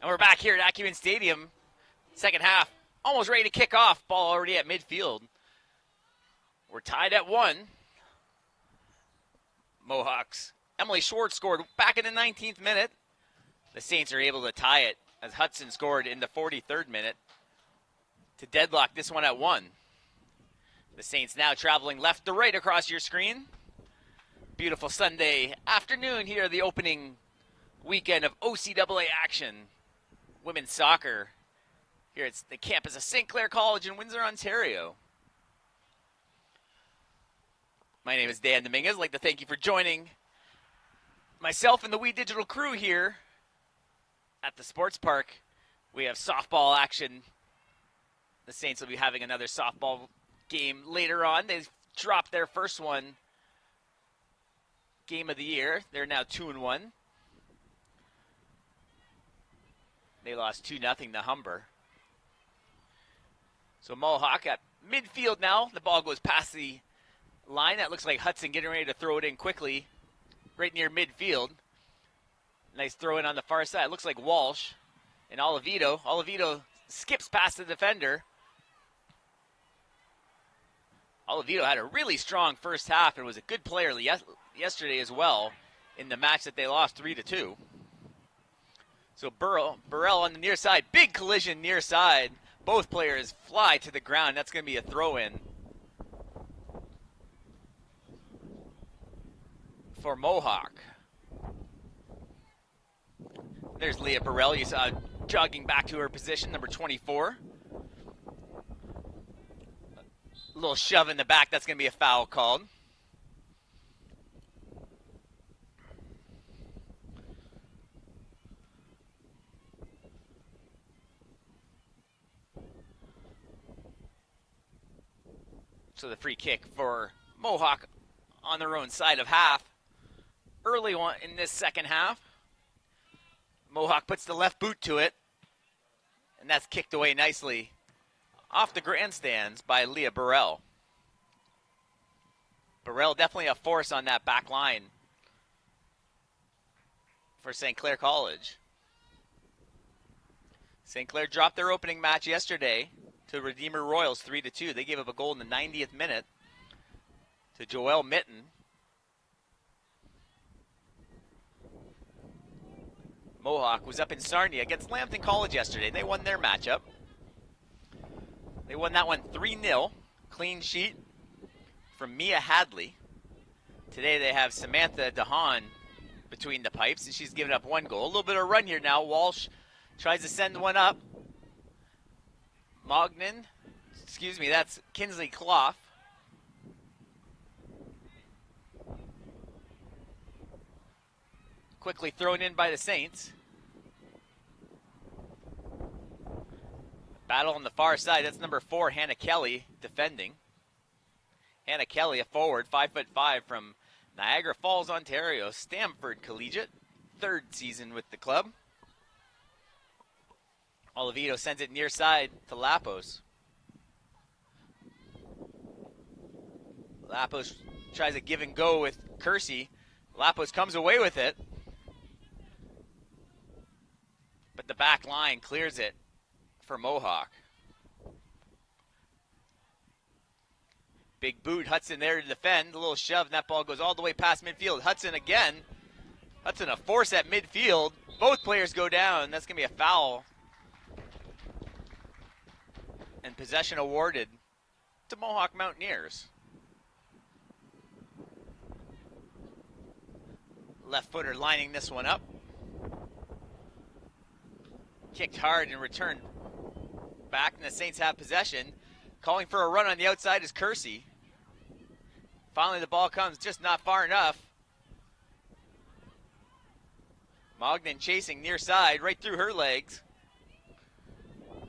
And we're back here at Acumen Stadium. Second half, almost ready to kick off. Ball already at midfield. We're tied at 1. Mohawks. Emily Schwartz scored back in the 19th minute. The Saints are able to tie it as Hudson scored in the 43rd minute to deadlock this one at 1. The Saints now traveling left to right across your screen. Beautiful Sunday afternoon here, the opening weekend of OCAA action. Women's soccer here at the campus of St. Clair College in Windsor, Ontario. My name is Dan Dominguez. I'd like to thank you for joining myself and the We Digital crew here at the sports park. We have softball action. The Saints will be having another softball game later on. They've dropped their first one game of the year. They're now 2-1. They lost 2-0 to Humber. So Mohawk at midfield now. The ball goes past the line. That looks like Hudson getting ready to throw it in quickly right near midfield. Nice throw in on the far side. Looks like Walsh and Olivito. Olivito skips past the defender. Olivito had a really strong first half and was a good player yesterday as well in the match that they lost 3-2. So Burrell on the near side. Big collision near side. Both players fly to the ground. That's going to be a throw-in for Mohawk. There's Leah Burrell. You saw jogging back to her position, number 24. A little shove in the back. That's going to be a foul called. So the free kick for Mohawk on their own side of half. Early on in this second half. Mohawk puts the left boot to it. And that's kicked away nicely off the grandstands by Leah Burrell. Burrell definitely a force on that back line for St. Clair College. St. Clair dropped their opening match yesterday to Redeemer Royals 3-2. They gave up a goal in the 90th minute to Joelle Mitten. Mohawk was up in Sarnia against Lambton College yesterday. They won their matchup. They won that one 3-0. Clean sheet from Mia Hadley. Today they have Samantha DeHaan between the pipes, and she's given up one goal. A little bit of run here now. Walsh tries to send one up. That's Kinsley Clough. Quickly thrown in by the Saints. Battle on the far side. That's number 4, Hannah Kelly, defending. Hannah Kelly, a forward, 5'5", from Niagara Falls, Ontario. Stamford Collegiate, 3rd season with the club. Olivito sends it near side to Lapos. Lapos tries a give and go with Kersey. Lapos comes away with it. But the back line clears it for Mohawk. Big boot, Hudson there to defend. A little shove, and that ball goes all the way past midfield. Hudson again. Hudson a force at midfield. Both players go down. That's going to be a foul. And possession awarded to Mohawk Mountaineers. Left footer lining this one up. Kicked hard and returned back, and the Saints have possession. Calling for a run on the outside is Kersey. Finally, the ball comes just not far enough. Mogden chasing near side, right through her legs.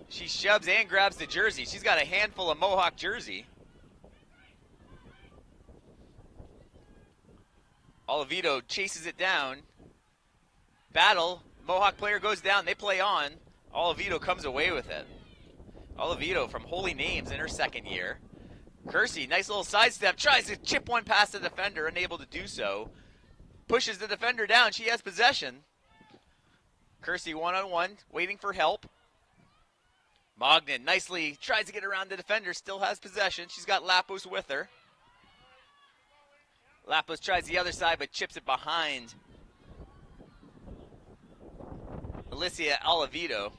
She shoves and grabs the jersey. She's got a handful of Mohawk jersey. Olivito chases it down. Battle. Mohawk player goes down. They play on. Olivito comes away with it. Olivito from Holy Names in her second year. Kersey, nice little sidestep. Tries to chip one past the defender. Unable to do so. Pushes the defender down. She has possession. Kersey one-on-one, waiting for help. Mognan nicely tries to get around the defender, still has possession. She's got Lapos with her. Lapos tries the other side, but chips it behind Alicia Oliveto.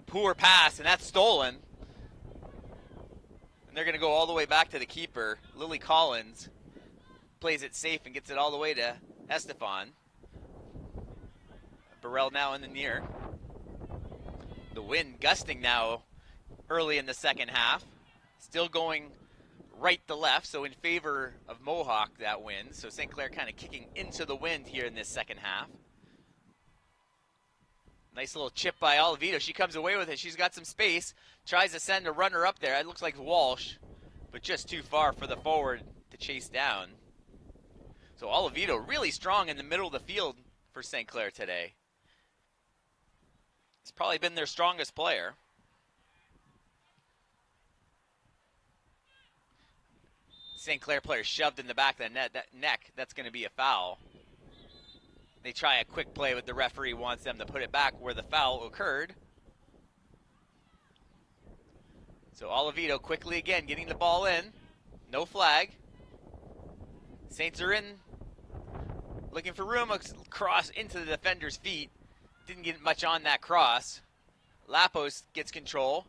Poor pass, and that's stolen. And they're going to go all the way back to the keeper. Lily Collins plays it safe and gets it all the way to Estefan. Burrell now in the near. The wind gusting now early in the second half. Still going right to left, so in favor of Mohawk that wind. So St. Clair kind of kicking into the wind here in this second half. Nice little chip by Oliveto. She comes away with it. She's got some space. Tries to send a runner up there. It looks like Walsh, but just too far for the forward to chase down. So Oliveto really strong in the middle of the field for St. Clair today. He's probably been their strongest player. St. Clair player shoved in the back of the neck. That's going to be a foul. They try a quick play, but the referee wants them to put it back where the foul occurred. So Oliveto quickly again getting the ball in. No flag. Saints are in. Looking for room. A cross into the defender's feet. Didn't get much on that cross. Lapos gets control.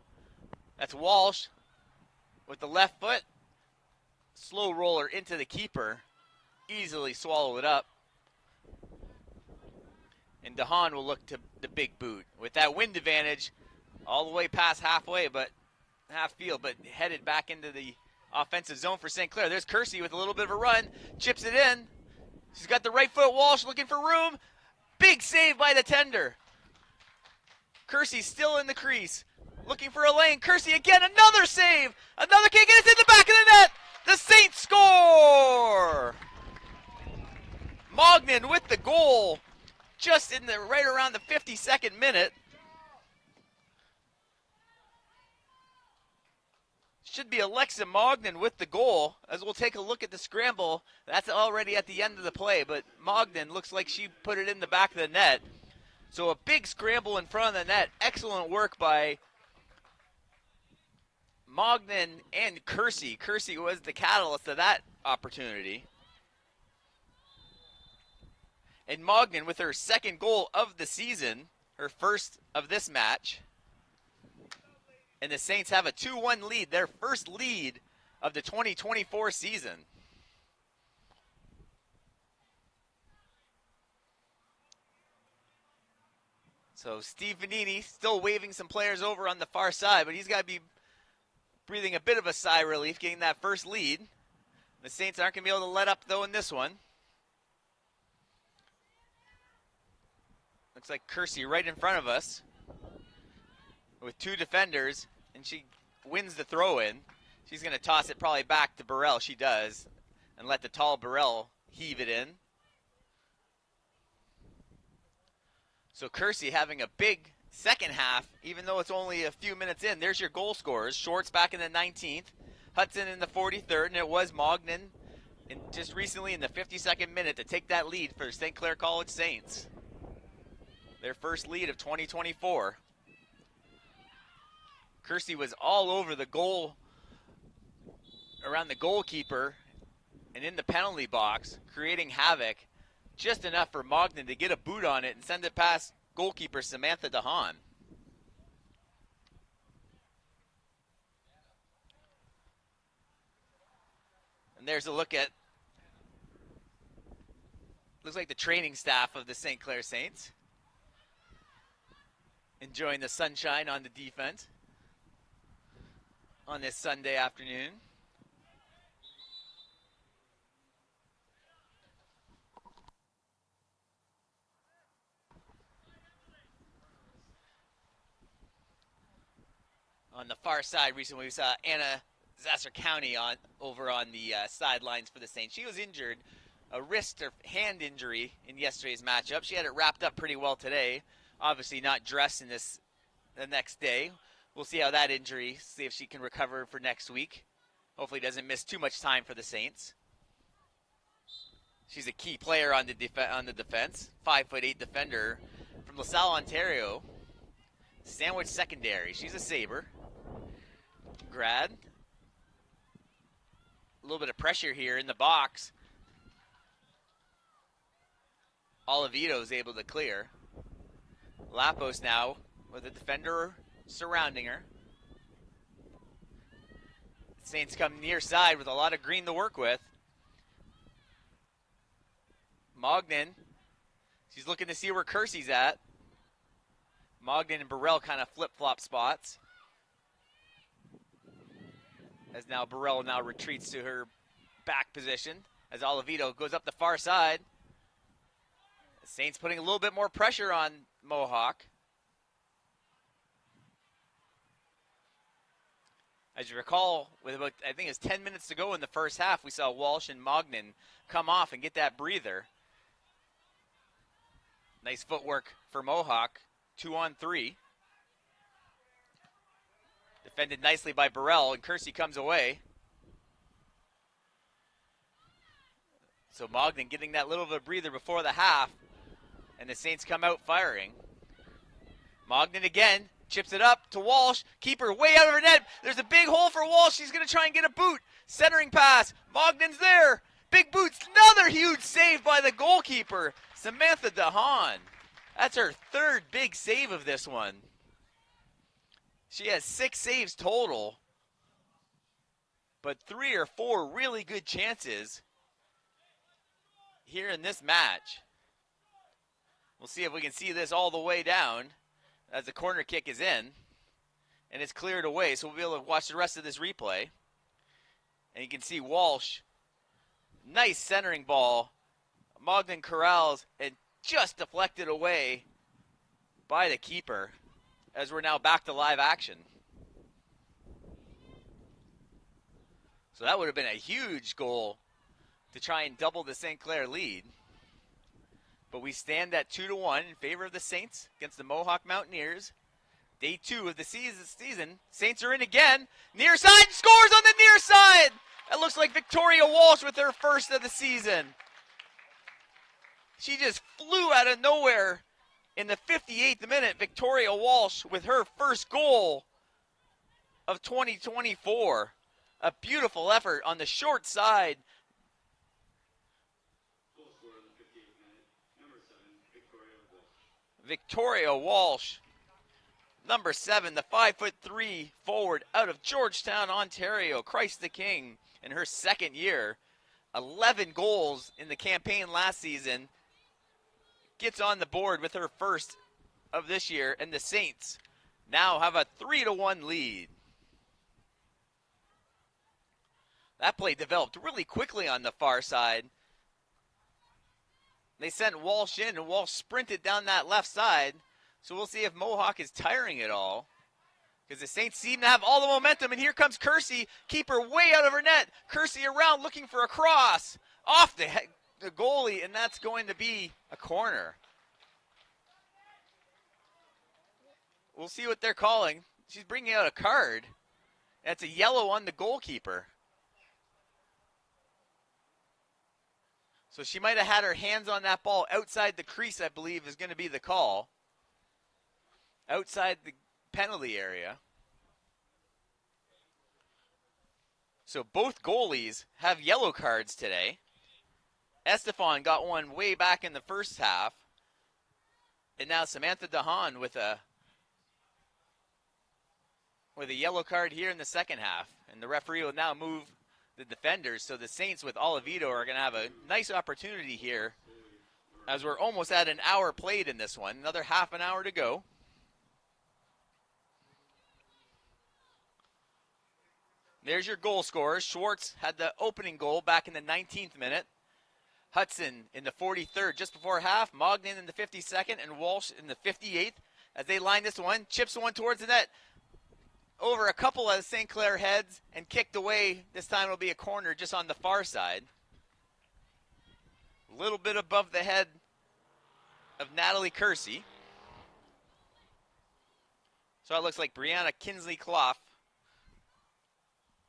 That's Walsh with the left foot. Slow roller into the keeper. Easily swallow it up. And DeHaan will look to the big boot. With that wind advantage, all the way past halfway, but half field, but headed back into the offensive zone for St. Clair. There's Kersey with a little bit of a run. Chips it in. She's got the right foot. Walsh looking for room. Big save by the tender. Kersey still in the crease. Looking for a lane. Kersey again. Another save. Another kick. And it's in the back of the net. The Saints score. Mognan with the goal. Just in the right around the 52nd minute. Should be Alexa Mognan with the goal, as we'll take a look at the scramble. That's already at the end of the play, but Mognan looks like she put it in the back of the net. So a big scramble in front of the net. Excellent work by Mognan and Kersey. Kersey was the catalyst of that opportunity. And Mognan with her second goal of the season, her first of this match. And the Saints have a 2-1 lead, their first lead of the 2024 season. So Steve Vanini still waving some players over on the far side, but he's got to be breathing a bit of a sigh of relief getting that first lead. The Saints aren't going to be able to let up, though, in this one. Looks like Kersey right in front of us with two defenders, and she wins the throw-in. She's going to toss it probably back to Burrell. She does, and let the tall Burrell heave it in. So Kersey having a big second half, even though it's only a few minutes in. There's your goal scorers. Shorts back in the 19th, Hudson in the 43rd, and it was Mognan just recently in the 52nd minute to take that lead for St. Clair College Saints. Their first lead of 2024. Kersey was all over the goal, around the goalkeeper and in the penalty box, creating havoc. Just enough for Mognan to get a boot on it and send it past goalkeeper Samantha DeHaan. And there's a look at, looks like the training staff of the St. Clair Saints. Enjoying the sunshine on the defense on this Sunday afternoon. On the far side, recently we saw Anna Zasser County over on the sidelines for the Saints. She was injured, a wrist or hand injury in yesterday's matchup. She had it wrapped up pretty well today. Obviously not dressed in this the next day. We'll see how that injury, see if she can recover for next week. Hopefully doesn't miss too much time for the Saints. She's a key player on the defense. 5'8" defender from LaSalle, Ontario. Sandwich secondary. She's a Sabre grad. A little bit of pressure here in the box. Olivedo's able to clear. Lapos now with a defender surrounding her. Saints come near side with a lot of green to work with. Mognan, she's looking to see where Kersey's at. Mognan and Burrell kind of flip-flop spots. As now Burrell now retreats to her back position as Olivedo goes up the far side. The Saints putting a little bit more pressure on Mohawk. As you recall, with about, I think it's 10 minutes to go in the first half, we saw Walsh and Mognan come off and get that breather. Nice footwork for Mohawk. 2-on-3. Defended nicely by Burrell, and Kersey comes away. So Mognan getting that little bit of a breather before the half, and the Saints come out firing. Mognan again, chips it up to Walsh. Keeper way out of her net. There's a big hole for Walsh. She's going to try and get a boot. Centering pass. Mognan's there. Big boots. Another huge save by the goalkeeper, Samantha DeHaan. That's her third big save of this one. She has 6 saves total, but 3 or 4 really good chances here in this match. We'll see if we can see this all the way down as the corner kick is in, and it's cleared away, so we'll be able to watch the rest of this replay. And you can see Walsh, nice centering ball. Mognan corrals and just deflected away by the keeper as we're now back to live action. So that would have been a huge goal to try and double the St. Clair lead. But we stand at 2-1 in favor of the Saints against the Mohawk Mountaineers. Day 2 of the season. Saints are in again. Near side, scores on the near side. That looks like Victoria Walsh with her first of the season. She just flew out of nowhere in the 58th minute. Victoria Walsh with her first goal of 2024. A beautiful effort on the short side. Goal scorer in the 58th minute, number 7, Victoria Walsh. Victoria Walsh, number 7, the 5'3" forward out of Georgetown, Ontario. Christ the King in her second year. 11 goals in the campaign last season. Gets on the board with her first of this year, and the Saints now have a 3-1 lead. That play developed really quickly on the far side. They sent Walsh in, and Walsh sprinted down that left side. So we'll see if Mohawk is tiring it all, because the Saints seem to have all the momentum. And here comes Kersey, keeper way out of her net. Kersey around looking for a cross off the goalie, and that's going to be a corner. We'll see what they're calling. She's bringing out a card. That's a yellow on the goalkeeper. So she might have had her hands on that ball outside the crease, I believe, is going to be the call. Outside the penalty area. So both goalies have yellow cards today. Estefan got one way back in the first half. And now Samantha DeHaan with a yellow card here in the second half. And the referee will now move the defenders. So the Saints with Olivedo are going to have a nice opportunity here, as we're almost at an hour played in this one. Another half an hour to go. There's your goal scorers. Schwartz had the opening goal back in the 19th minute. Hudson in the 43rd, just before half. Mognan in the 52nd, and Walsh in the 58th. As they line this one, chips one towards the net. Over a couple of St. Clair heads and kicked away. This time it'll be a corner just on the far side. A little bit above the head of Natalie Kersey. So it looks like Brianna Kinsley-Clough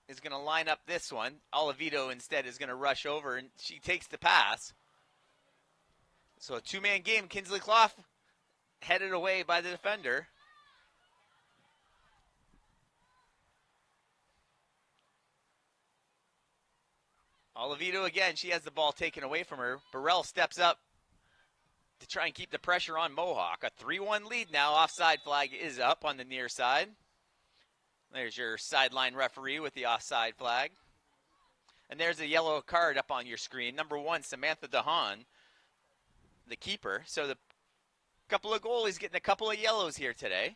is going to line up this one. Olivedo instead is going to rush over, and she takes the pass. So a two-man game. Kinsley Clough headed away by the defender. Oliveto again, she has the ball taken away from her. Burrell steps up to try and keep the pressure on Mohawk. A 3-1 lead now. Offside flag is up on the near side. There's your sideline referee with the offside flag. And there's a yellow card up on your screen. Number 1, Samantha DeHaan, the keeper. So the couple of goalies getting a couple of yellows here today.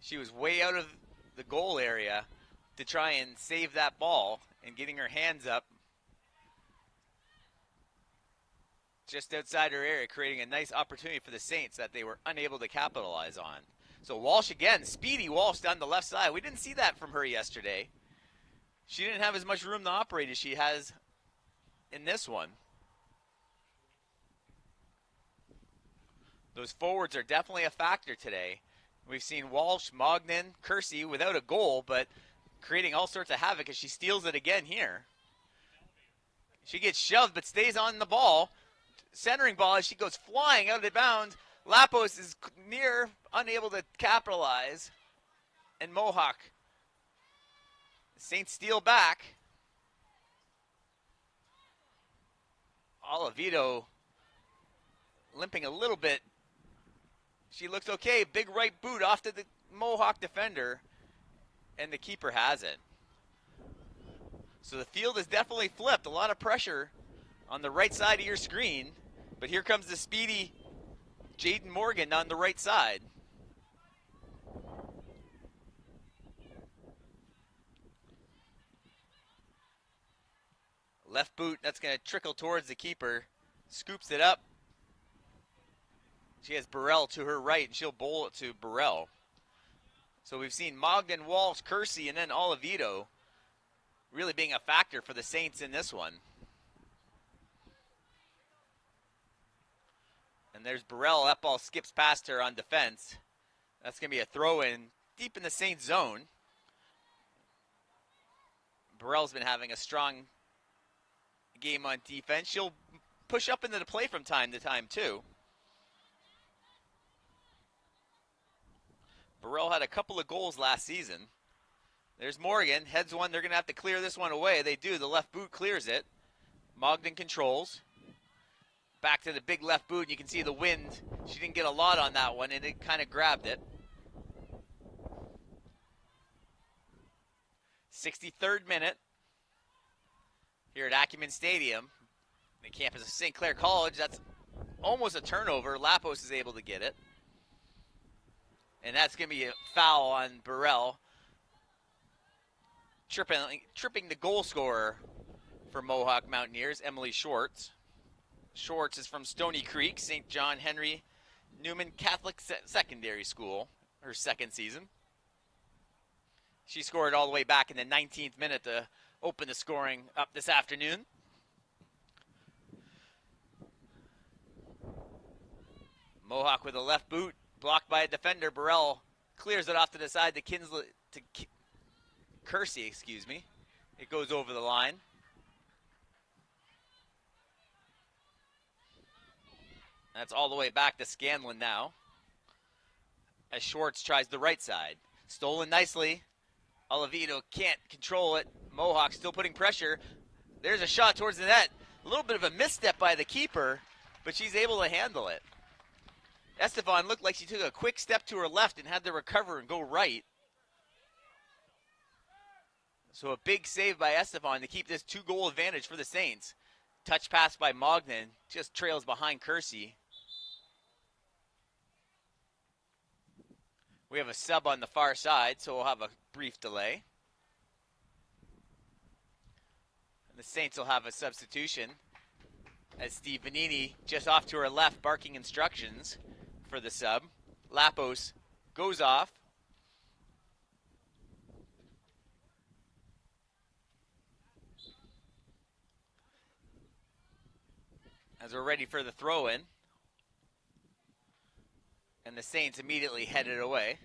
She was way out of the goal area to try and save that ball, and getting her hands up just outside her area, creating a nice opportunity for the Saints that they were unable to capitalize on. So Walsh again, speedy Walsh down the left side. We didn't see that from her yesterday. She didn't have as much room to operate as she has in this one. Those forwards are definitely a factor today. We've seen Walsh, Mognan, Kersey without a goal, but creating all sorts of havoc as she steals it again here. She gets shoved but stays on the ball. Centering ball as she goes flying out of bounds. Lapos is near, unable to capitalize. And Mohawk. Saints steal back. Oliveto limping a little bit. She looks okay. Big right boot off to the Mohawk defender. And the keeper has it. So the field is definitely flipped. A lot of pressure on the right side of your screen. But here comes the speedy Jaden Morgan on the right side. Left boot, that's going to trickle towards the keeper. Scoops it up. She has Burrell to her right, and she'll bowl it to Burrell. So we've seen Mogden, Walsh, Kersey, and then Oliveto really being a factor for the Saints in this one. And there's Burrell. That ball skips past her on defense. That's going to be a throw-in deep in the Saints zone. Burrell's been having a strong game on defense. She'll push up into the play from time to time, too. Burrell had a couple of goals last season. There's Morgan. Heads one. They're going to have to clear this one away. They do. The left boot clears it. Mogden controls. Back to the big left boot, and you can see the wind. She didn't get a lot on that one, and it kind of grabbed it. 63rd minute here at Acumen Stadium, the campus of St. Clair College. That's almost a turnover. Lapos is able to get it. And that's going to be a foul on Burrell. Tripping the goal scorer for Mohawk Mountaineers, Emily Schwartz. Schwartz is from Stony Creek, St. John Henry Newman Catholic Secondary School, her second season. She scored all the way back in the 19th minute to open the scoring up this afternoon. Mohawk with a left boot, blocked by a defender. Burrell clears it off to the side to Kersey, excuse me. It goes over the line. That's all the way back to Scanlon now. As Schwartz tries the right side. Stolen nicely. Oliveto can't control it. Mohawk still putting pressure. There's a shot towards the net. A little bit of a misstep by the keeper, but she's able to handle it. Estefan looked like she took a quick step to her left and had to recover and go right. So a big save by Estefan to keep this 2-goal advantage for the Saints. Touch pass by Mogden, just trails behind Kersey. We have a sub on the far side, so we'll have a brief delay. And the Saints will have a substitution as Steve Vanini just off to her left barking instructions for the sub. Lapos goes off. As we're ready for the throw-in. And the Saints immediately headed away.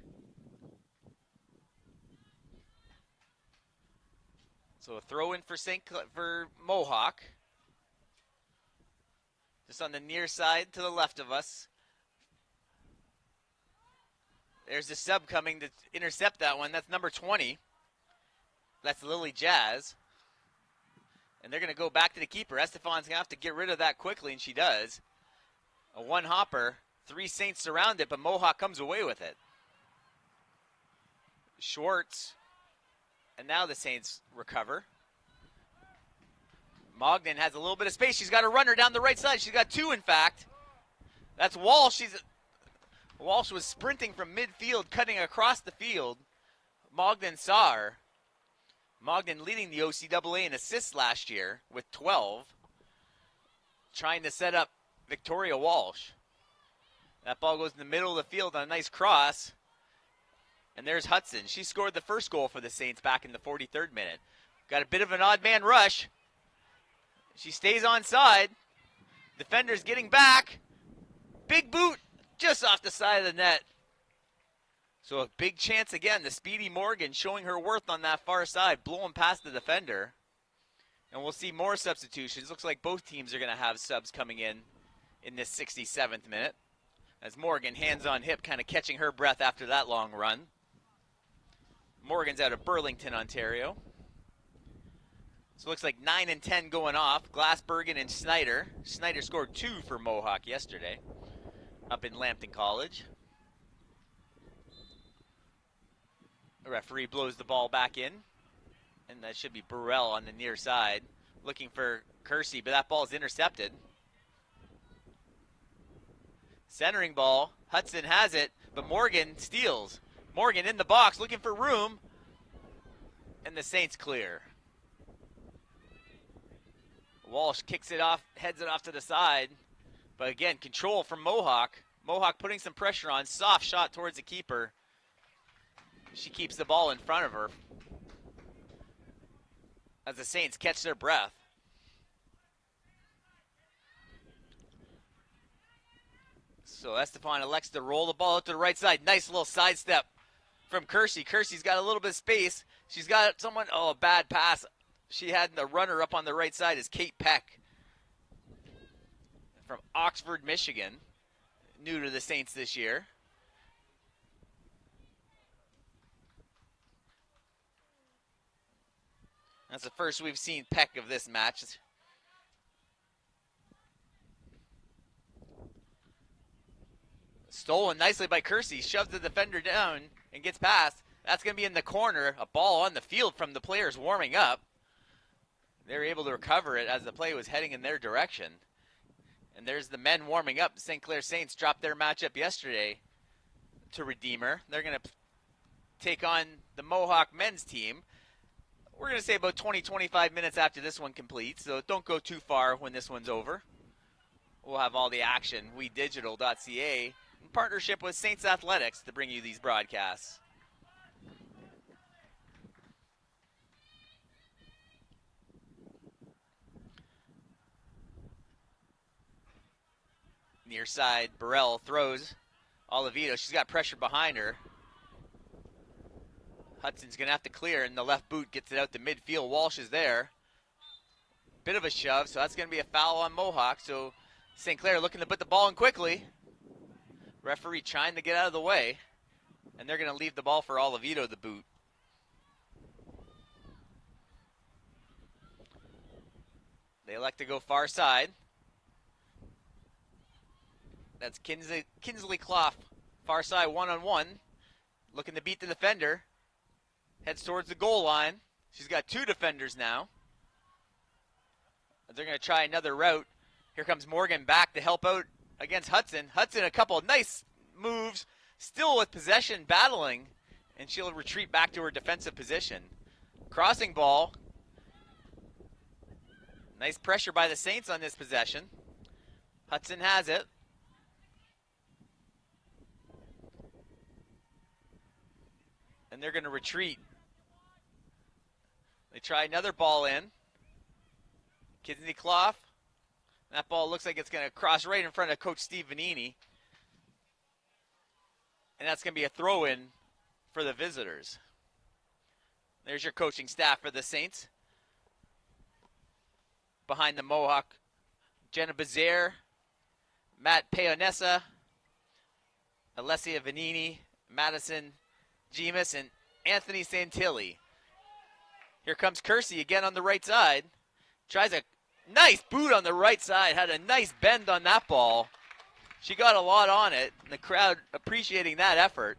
So a throw in for for Mohawk. Just on the near side to the left of us. There's the sub coming to intercept that one. That's number 20. That's Lily Jazz. And they're going to go back to the keeper. Estefan's going to have to get rid of that quickly, and she does. A one hopper. 3 Saints surround it, but Mohawk comes away with it. Schwartz. And now the Saints recover. Mogden has a little bit of space. She's got a runner down the right side. She's got 2, in fact. That's Walsh. Walsh was sprinting from midfield, cutting across the field. Mogden saw her. Mogden leading the OCAA in assists last year with 12. Trying to set up Victoria Walsh. That ball goes in the middle of the field on a nice cross. And there's Hudson. She scored the first goal for the Saints back in the 43rd minute. Got a bit of an odd man rush. She stays on side. Defender's getting back. Big boot just off the side of the net. So a big chance again. The speedy Morgan showing her worth on that far side, blowing past the defender. And we'll see more substitutions. Looks like both teams are going to have subs coming in this 67th minute. As Morgan, hands on hip, kind of catching her breath after that long run. Morgan's out of Burlington, Ontario. So it looks like 9 and 10 going off. Glassbergen and Snyder. Snyder scored 2 for Mohawk yesterday up in Lambton College. The referee blows the ball back in. And that should be Burrell on the near side. Looking for Kersey, but that ball is intercepted. Centering ball. Hudson has it, but Morgan steals. Morgan in the box looking for room. And the Saints clear. Walsh kicks it off, heads it off to the side. But again, control from Mohawk. Mohawk putting some pressure on. Soft shot towards the keeper. She keeps the ball in front of her. As the Saints catch their breath. So Estefan elects to roll the ball out to the right side. Nice little sidestep from Kersey. Kersey's got a little bit of space. She's got someone, a bad pass. She had the runner up on the right side is Kate Peck from Oxford, Michigan. New to the Saints this year. That's the first we've seen Peck of this match. Stolen nicely by Kersey. Shoves the defender down and gets past. That's going to be in the corner. A ball on the field from the players warming up. They're able to recover it as the play was heading in their direction. And there's the men warming up. St. Clair Saints dropped their matchup yesterday to Redeemer. They're going to take on the Mohawk men's team. We're going to say about 20-25 minutes after this one completes, so don't go too far when this one's over. We'll have all the action, WeDigital.ca, in partnership with Saints Athletics to bring you these broadcasts. Near side, Burrell throws. Olivito, she's got pressure behind her. Hudson's going to have to clear, and the left boot gets it out to midfield. Walsh is there. Bit of a shove, so that's going to be a foul on Mohawk. So St. Clair looking to put the ball in quickly. Referee trying to get out of the way. And they're going to leave the ball for Olivito, the boot. They elect to go far side. That's Kinsley Clough, far side one-on-one. Looking to beat the defender. Heads towards the goal line. She's got 2 defenders now. They're going to try another route. Here comes Morgan back to help out against Hudson. Hudson, a couple of nice moves. Still with possession, battling. And she'll retreat back to her defensive position. Crossing ball. Nice pressure by the Saints on this possession. Hudson has it. And they're going to retreat. They try another ball in. Kinsley Clough. That ball looks like it's going to cross right in front of Coach Steve Vanini. And that's going to be a throw-in for the visitors. There's your coaching staff for the Saints. behind the Mohawk. Jenna Bazaire, Matt Peonessa, Alessia Vanini, Madison Gemus, and Anthony Santilli. Here comes Kersey again on the right side. Tries a nice boot on the right side. Had a nice bend on that ball. She got a lot on it, and the crowd appreciating that effort.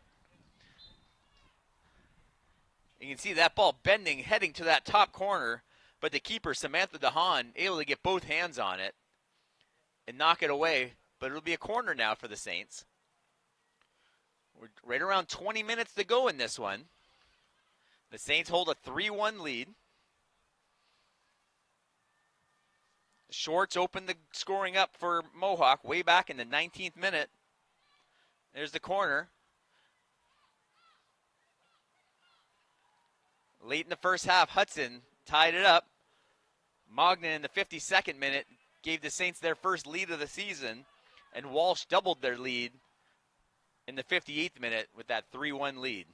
You can see that ball bending, heading to that top corner, but the keeper, Samantha DeHaan, able to get both hands on it and knock it away. But it'll be a corner now for the Saints. We're right around 20 minutes to go in this one. The Saints hold a 3-1 lead. Schwartz opened the scoring up for Mohawk way back in the 19th minute. There's the corner. Late in the first half, Hudson tied it up. Mognan in the 52nd minute gave the Saints their first lead of the season, and Walsh doubled their lead in the 58th minute with that 3-1 lead.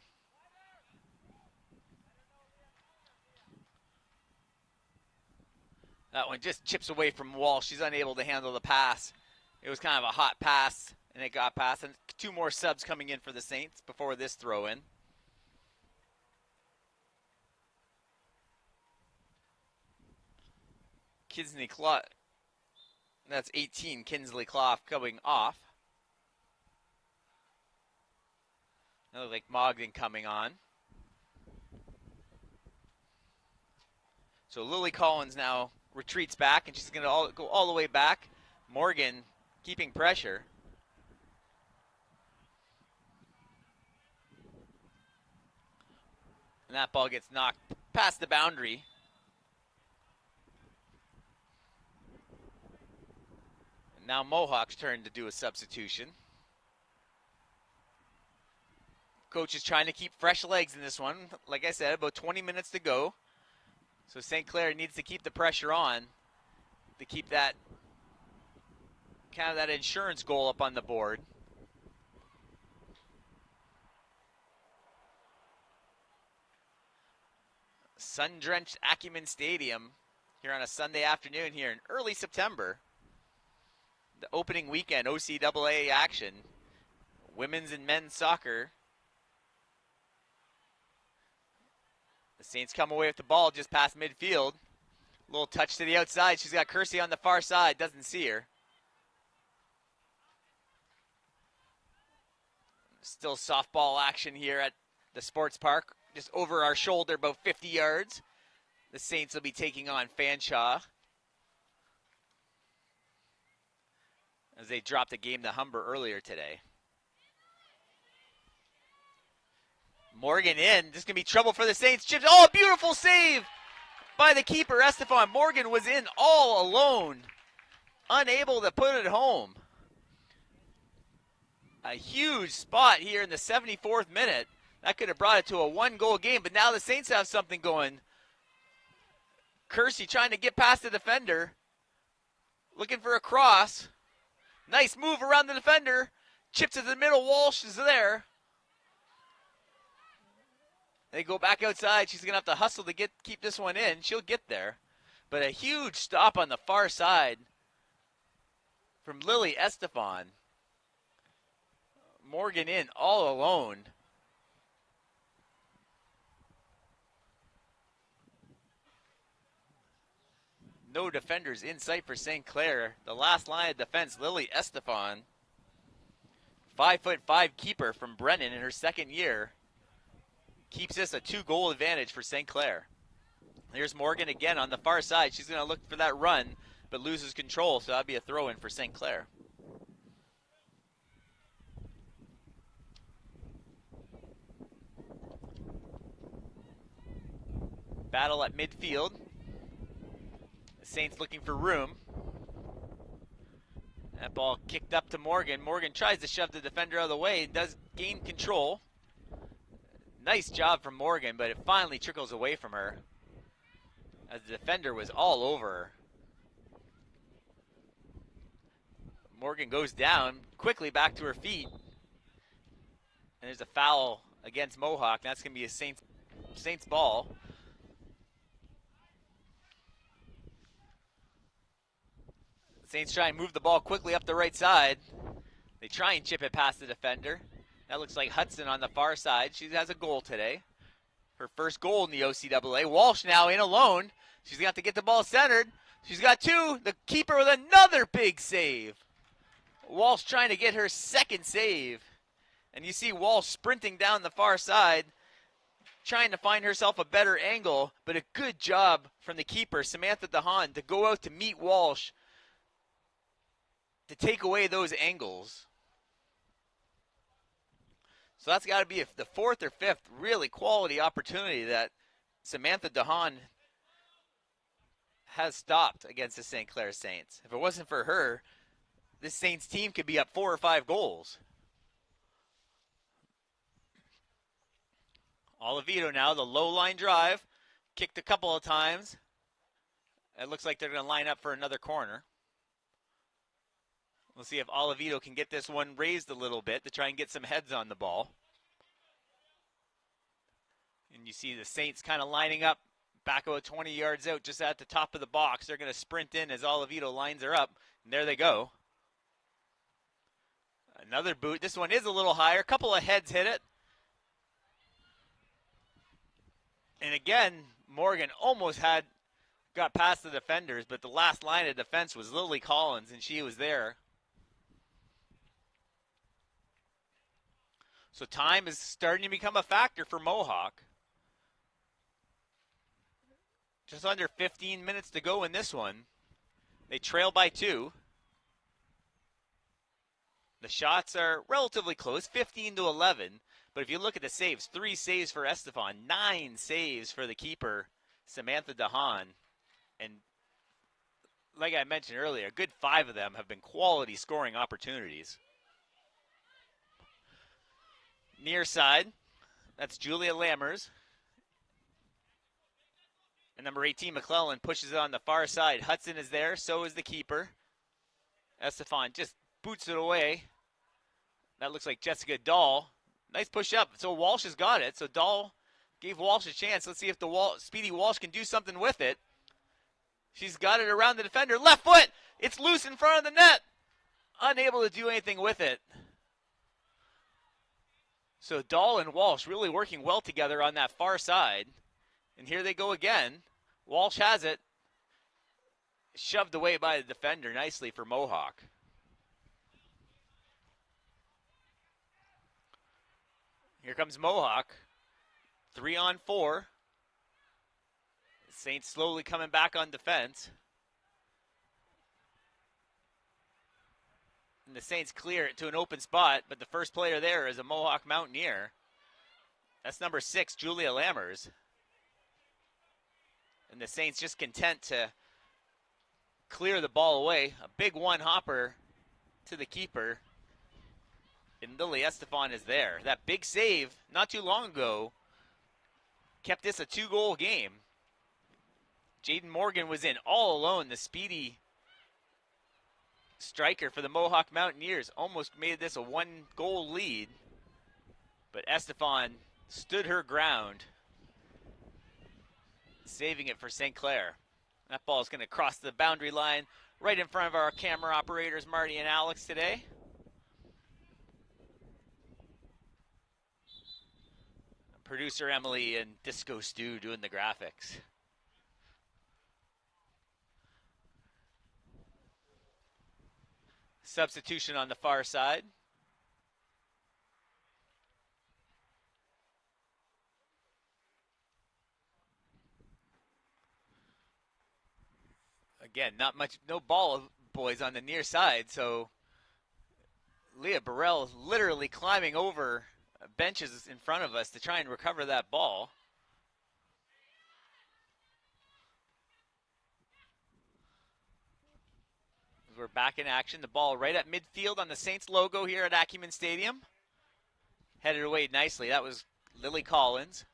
That one just chips away from Walsh. She's unable to handle the pass. It was kind of a hot pass, and it got past. And 2 more subs coming in for the Saints before this throw-in. Kinsley Clough. That's 18, Kinsley Clough coming off. That looks like Mogden coming on. So Lily Collins now retreats back, and she's going to go all the way back. Morgan keeping pressure. And that ball gets knocked past the boundary. And now Mohawk's turn to do a substitution. Coach is trying to keep fresh legs in this one. Like I said, about 20 minutes to go. So St. Clair needs to keep the pressure on to keep that kind of that insurance goal up on the board. Sun-drenched Acumen Stadium here on a Sunday afternoon here in early September. The opening weekend OCAA action. Women's and men's soccer. The Saints come away with the ball just past midfield. Little touch to the outside. She's got Kersey on the far side. Doesn't see her. Still softball action here at the sports park. Just over our shoulder, about 50 yards. The Saints will be taking on Fanshawe as they dropped a game to Humber earlier today. Morgan in. This is going to be trouble for the Saints. Chips. Oh, beautiful save by the keeper, Estefan. Morgan was in all alone. Unable to put it home. A huge spot here in the 74th minute. That could have brought it to a 1-goal game, but now the Saints have something going. Kersey trying to get past the defender. Looking for a cross. Nice move around the defender. Chips to the middle. Walsh is there. They go back outside. She's going to have to hustle to keep this one in. She'll get there. But a huge stop on the far side from Lily Estefan. Morgan in all alone. No defenders in sight for St. Clair. The last line of defense, Lily Estefan. 5'5" keeper from Brennan in her second year. Keeps this a 2-goal advantage for St. Clair. Here's Morgan again on the far side. She's going to look for that run, but loses control, so that'll be a throw-in for St. Clair. Battle at midfield. The Saints looking for room. That ball kicked up to Morgan. Morgan tries to shove the defender out of the way. Does gain control. Nice job from Morgan, but it finally trickles away from her as the defender was all over her. Morgan goes down quickly back to her feet. And there's a foul against Mohawk. That's going to be a Saints ball. Saints try and move the ball quickly up the right side. They try and chip it past the defender. That looks like Hudson on the far side. She has a goal today. Her first goal in the OCAA. Walsh now in alone. She's got to get the ball centered. She's got two. The keeper with another big save. Walsh trying to get her second save. And you see Walsh sprinting down the far side, trying to find herself a better angle, but a good job from the keeper, Samantha DeHaan, to go out to meet Walsh to take away those angles. So that's got to be the fourth or fifth really quality opportunity that Samantha DeHaan has stopped against the St. Clair Saints. If it wasn't for her, this Saints team could be up 4 or 5 goals. Olivito now, the low line drive, kicked a couple of times. It looks like they're going to line up for another corner. We'll see if Olivito can get this one raised a little bit to try and get some heads on the ball. And you see the Saints kind of lining up back about 20 yards out just at the top of the box. They're going to sprint in as Olivito lines her up. And there they go. Another boot. This one is a little higher. A couple of heads hit it. And again, Morgan almost got past the defenders, but the last line of defense was Lily Collins, and she was there. So time is starting to become a factor for Mohawk. Just under 15 minutes to go in this one. They trail by 2. The shots are relatively close, 15-11. But if you look at the saves, 3 saves for Estefan, 9 saves for the keeper, Samantha DeHaan. And like I mentioned earlier, a good 5 of them have been quality scoring opportunities. Near side, that's Julia Lammers. And number 18, McClellan, pushes it on the far side. Hudson is there, so is the keeper. Estefan just boots it away. That looks like Jessica Dahl. Nice push up. So Walsh has got it. So Dahl gave Walsh a chance. Let's see if the Speedy Walsh can do something with it. She's got it around the defender. Left foot. It's loose in front of the net. Unable to do anything with it. So Dahl and Walsh really working well together on that far side. And here they go again. Walsh has it. Shoved away by the defender nicely for Mohawk. Here comes Mohawk. 3-on-4. Saints slowly coming back on defense. And the Saints clear it to an open spot, but the first player there is a Mohawk Mountaineer. That's number 6, Julia Lammers. And the Saints just content to clear the ball away. A big one-hopper to the keeper. And Lily Estefan is there. That big save not too long ago kept this a 2-goal game. Jaden Morgan was in all alone, the speedy striker for the Mohawk Mountaineers. Almost made this a 1-goal lead. But Estefan stood her ground, saving it for St. Clair. That ball is going to cross the boundary line right in front of our camera operators, Marty and Alex, today. Producer Emily and Disco Stu doing the graphics. Substitution on the far side. Again, not much, no ball boys on the near side, so Leah Burrell is literally climbing over benches in front of us to try and recover that ball. We're back in action. The ball right at midfield on the Saints logo here at Acumen Stadium. Headed away nicely. That was Lily Collins.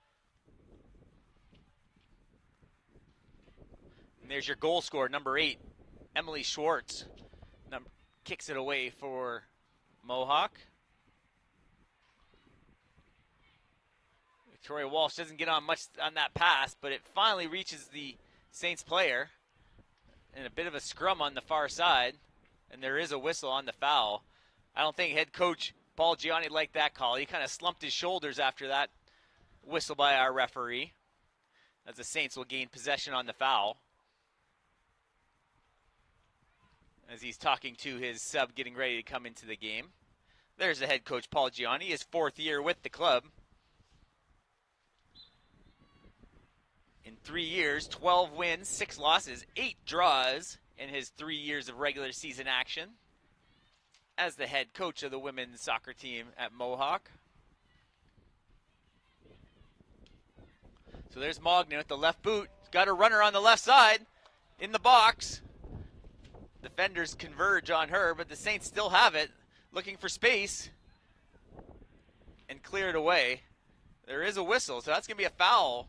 And there's your goal scorer, number 8, Emily Schwartz. Kicks it away for Mohawk. Victoria Walsh doesn't get on much on that pass, but it finally reaches the Saints player. And a bit of a scrum on the far side. And there is a whistle on the foul. I don't think head coach Paul Gianni liked that call. He kind of slumped his shoulders after that whistle by our referee, as the Saints will gain possession on the foul. As he's talking to his sub getting ready to come into the game. There's the head coach Paul Gianni, his 4th year with the club. In 3 years, 12 wins, 6 losses, 8 draws in his 3 years of regular season action as the head coach of the women's soccer team at Mohawk. So there's Mognan with the left boot. He's got a runner on the left side in the box. Defenders converge on her, but the Saints still have it, looking for space, and clear it away. There is a whistle, so that's going to be a foul.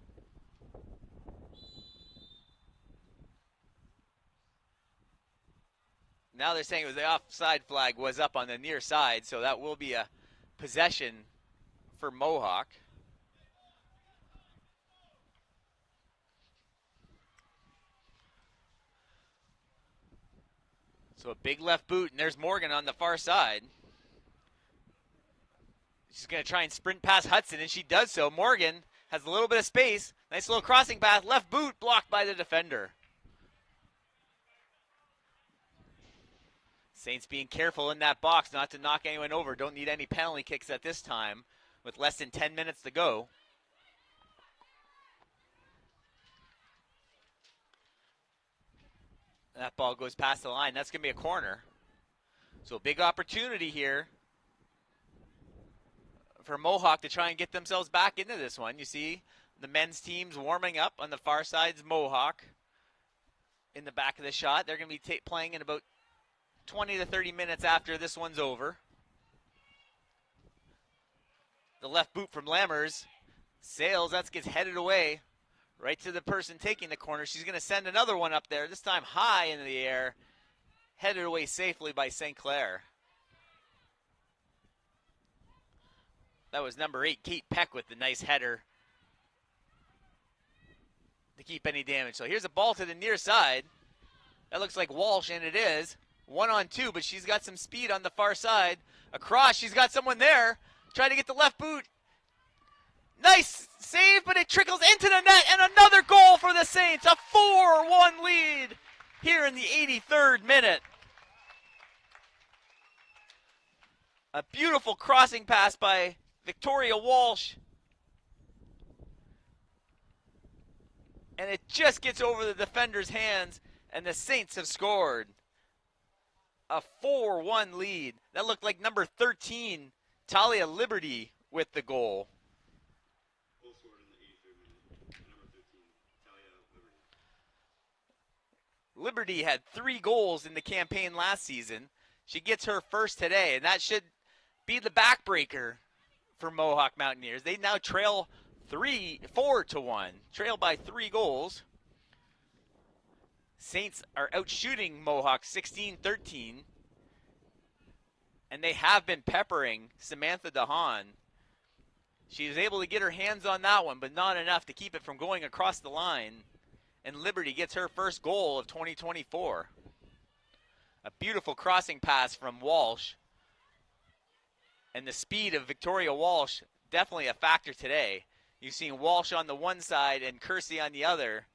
Now they're saying it was the offside flag was up on the near side, so that will be a possession for Mohawk. So a big left boot, and there's Morgan on the far side. She's going to try and sprint past Hudson, and she does so. Morgan has a little bit of space. Nice little crossing path. Left boot blocked by the defender. Saints being careful in that box not to knock anyone over. Don't need any penalty kicks at this time with less than 10 minutes to go. That ball goes past the line. That's going to be a corner. So a big opportunity here for Mohawk to try and get themselves back into this one. You see the men's team's warming up on the far side's Mohawk in the back of the shot. They're going to be playing in about 20 to 30 minutes after this one's over. The left boot from Lammers sails. That gets headed away right to the person taking the corner. She's going to send another one up there, this time high into the air, headed away safely by St. Clair. That was number 8, Kate Peck, with the nice header to keep any damage. So here's a ball to the near side. That looks like Walsh, and it is. 1-on-2, but she's got some speed on the far side. Across, she's got someone there. Trying to get the left boot. Nice save, but it trickles into the net, and another goal for the Saints. A 4-1 lead here in the 83rd minute. A beautiful crossing pass by Victoria Walsh. And it just gets over the defender's hands, and the Saints have scored. A 4-1 lead. That looked like number 13, Talia Liberty, with the goal. Goal scored in the 83rd minute. Number 13, Talia Liberty. Liberty had 3 goals in the campaign last season. She gets her first today, and that should be the backbreaker for Mohawk Mountaineers. They now trail 4-1, trail by 3 goals. Saints are outshooting Mohawk 16-13, and they have been peppering Samantha DeHaan. She was able to get her hands on that one, but not enough to keep it from going across the line, and Liberty gets her first goal of 2024. A beautiful crossing pass from Walsh, and the speed of Victoria Walsh definitely a factor today. You've seen Walsh on the one side and Kersey on the other,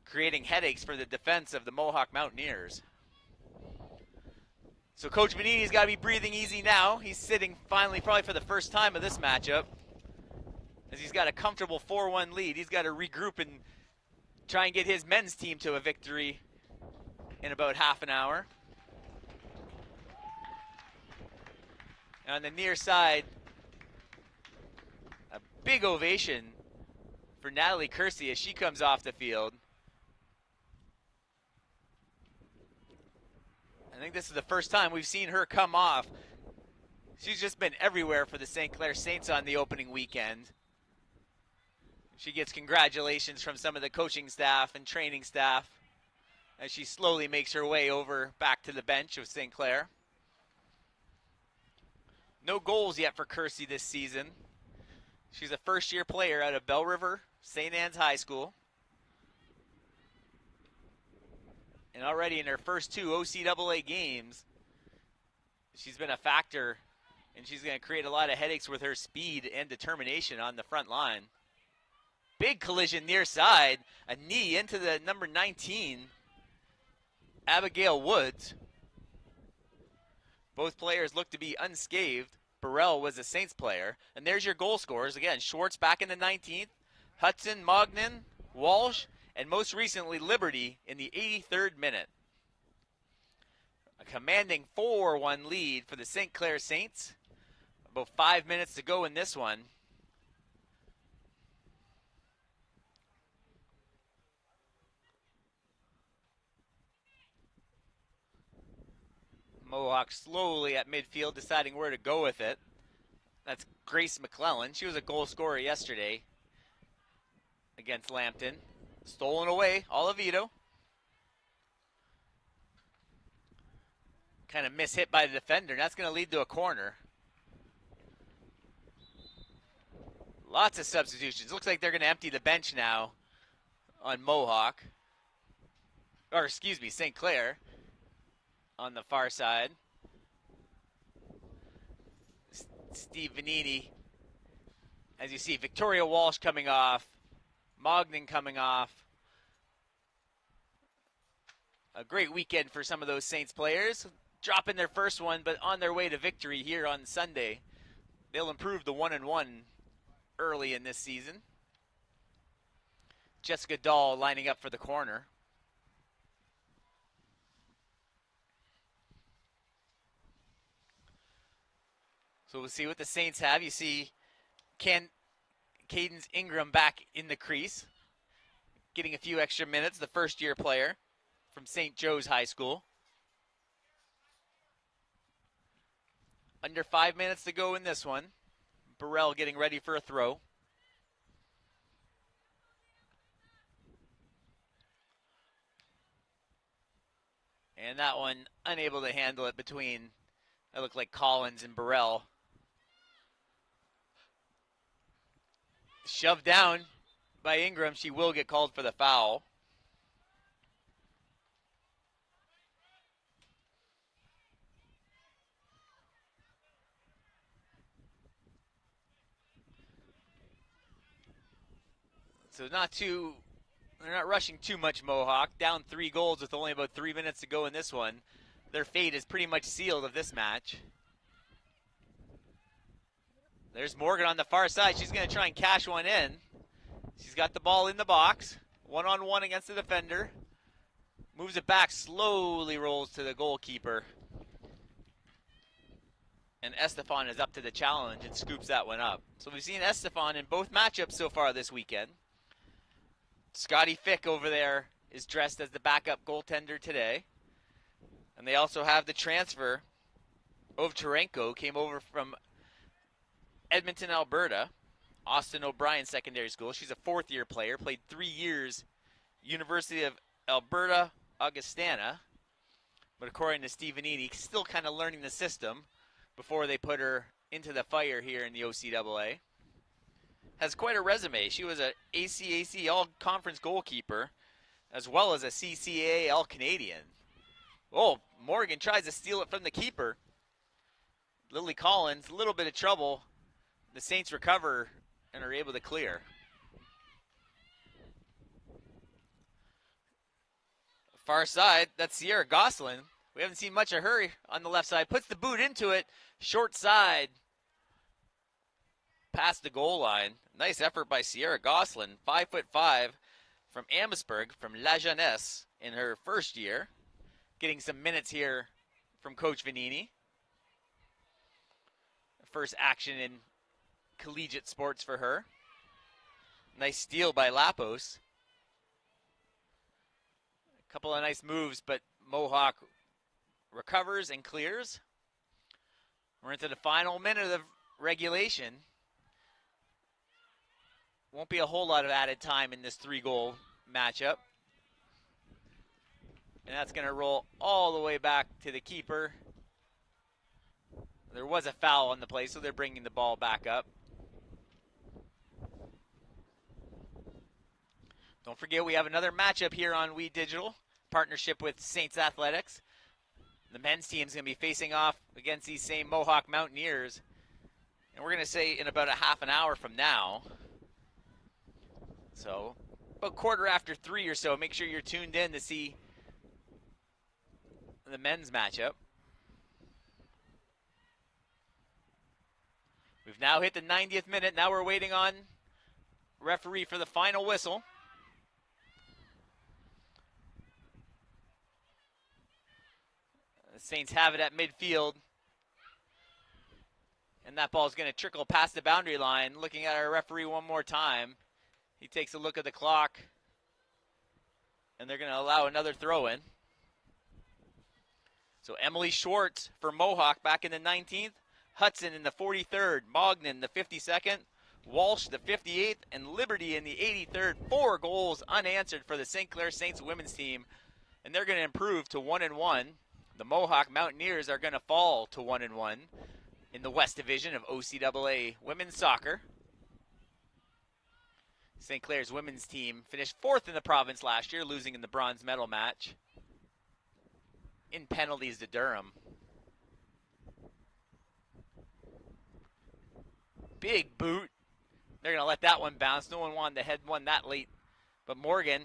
creating headaches for the defense of the Mohawk Mountaineers. So Coach Benini's got to be breathing easy now. He's sitting finally probably for the first time of this matchup, as he's got a comfortable 4-1 lead. He's got to regroup and try and get his men's team to a victory in about half an hour. And on the near side, a big ovation for Natalie Kersey as she comes off the field. I think this is the first time we've seen her come off. She's just been everywhere for the St. Clair Saints on the opening weekend. She gets congratulations from some of the coaching staff and training staff as she slowly makes her way over back to the bench of St. Clair. No goals yet for Kersey this season. She's a first-year player out of Bell River St. Anne's High School. And already in her first 2 OCAA games, she's been a factor, and she's going to create a lot of headaches with her speed and determination on the front line. Big collision near side, a knee into the number 19, Abigail Woods. Both players look to be unscathed. Burrell was a Saints player. And there's your goal scorers. Again, Schwartz back in the 19th, Hudson, Mognan, Walsh, and most recently Liberty in the 83rd minute. A commanding 4-1 lead for the St. Clair Saints. About 5 minutes to go in this one. Mohawk slowly at midfield deciding where to go with it. That's Grace McClellan. She was a goal scorer yesterday against Lambton. Stolen away, Olivito. Kind of mishit by the defender. That's going to lead to a corner. Lots of substitutions. Looks like they're going to empty the bench now on Mohawk. Or, excuse me, St. Clair on the far side. Steve Vanini. As you see, Victoria Walsh coming off. Mognan coming off. A great weekend for some of those Saints players. Dropping their first one, but on their way to victory here on Sunday. They'll improve the 1-1 early in this season. Jessica Dahl lining up for the corner. So we'll see what the Saints have. You see Cadence Ingram back in the crease, getting a few extra minutes, the first-year player from St. Joe's High School. Under 5 minutes to go in this one. Burrell getting ready for a throw. And that one unable to handle it between, it looked like Collins and Burrell. Shoved down by Ingram. She will get called for the foul. So they're not rushing too much, Mohawk. Down 3 goals with only about 3 minutes to go in this one. Their fate is pretty much sealed of this match. There's Morgan on the far side. She's going to try and cash one in. She's got the ball in the box. 1-on-1 against the defender. Moves it back, slowly rolls to the goalkeeper. And Estefan is up to the challenge and scoops that one up. So we've seen Estefan in both matchups so far this weekend. Scotty Fick over there is dressed as the backup goaltender today. And they also have the transfer. Ovcharenko came over from Edmonton, Alberta. Austin O'Brien Secondary School. She's a 4th-year player. Played 3 years University of Alberta, Augustana. But according to Steve Vanini, still kind of learning the system before they put her into the fire here in the OCAA. Has quite a resume. She was a ACAC All-Conference goalkeeper as well as a CCAA All-Canadian. Oh, Morgan tries to steal it from the keeper. Lily Collins, a little bit of trouble. The Saints recover and are able to clear. Far side, that's Sierra Goslin. We haven't seen much of her on the left side. Puts the boot into it. Short side. Past the goal line. Nice effort by Sierra Goslin. 5'5" from Amherstburg, from La Jeunesse in her first year. Getting some minutes here from Coach Vanini. First action in collegiate sports for her. Nice steal by Lapos. A couple of nice moves, but Mohawk recovers and clears. We're into the final minute of the regulation. Won't be a whole lot of added time in this 3-goal matchup. And that's going to roll all the way back to the keeper. There was a foul on the play, so they're bringing the ball back up. Don't forget, we have another matchup here on We Digital. partnership with Saints Athletics. The men's team is going to be facing off against these same Mohawk Mountaineers. And we're going to say in about a half an hour from now. So, about 3:15 or so. Make sure you're tuned in to see the men's matchup. We've now hit the 90th minute. Now we're waiting on referee for the final whistle. The Saints have it at midfield. And that ball is going to trickle past the boundary line. Looking at our referee one more time. He takes a look at the clock. And they're going to allow another throw in. So Emily Schwartz for Mohawk back in the 19th. Hudson in the 43rd. Mognan the 52nd. Walsh the 58th. And Liberty in the 83rd. 4 goals unanswered for the St. Clair Saints women's team. And they're going to improve to 1-1. The Mohawk Mountaineers are going to fall to 1-1 in the West Division of OCAA women's soccer. St. Clair's women's team finished 4th in the province last year, losing in the bronze medal match in penalties to Durham. Big boot. They're going to let that one bounce. No one wanted to head one that late. But Morgan,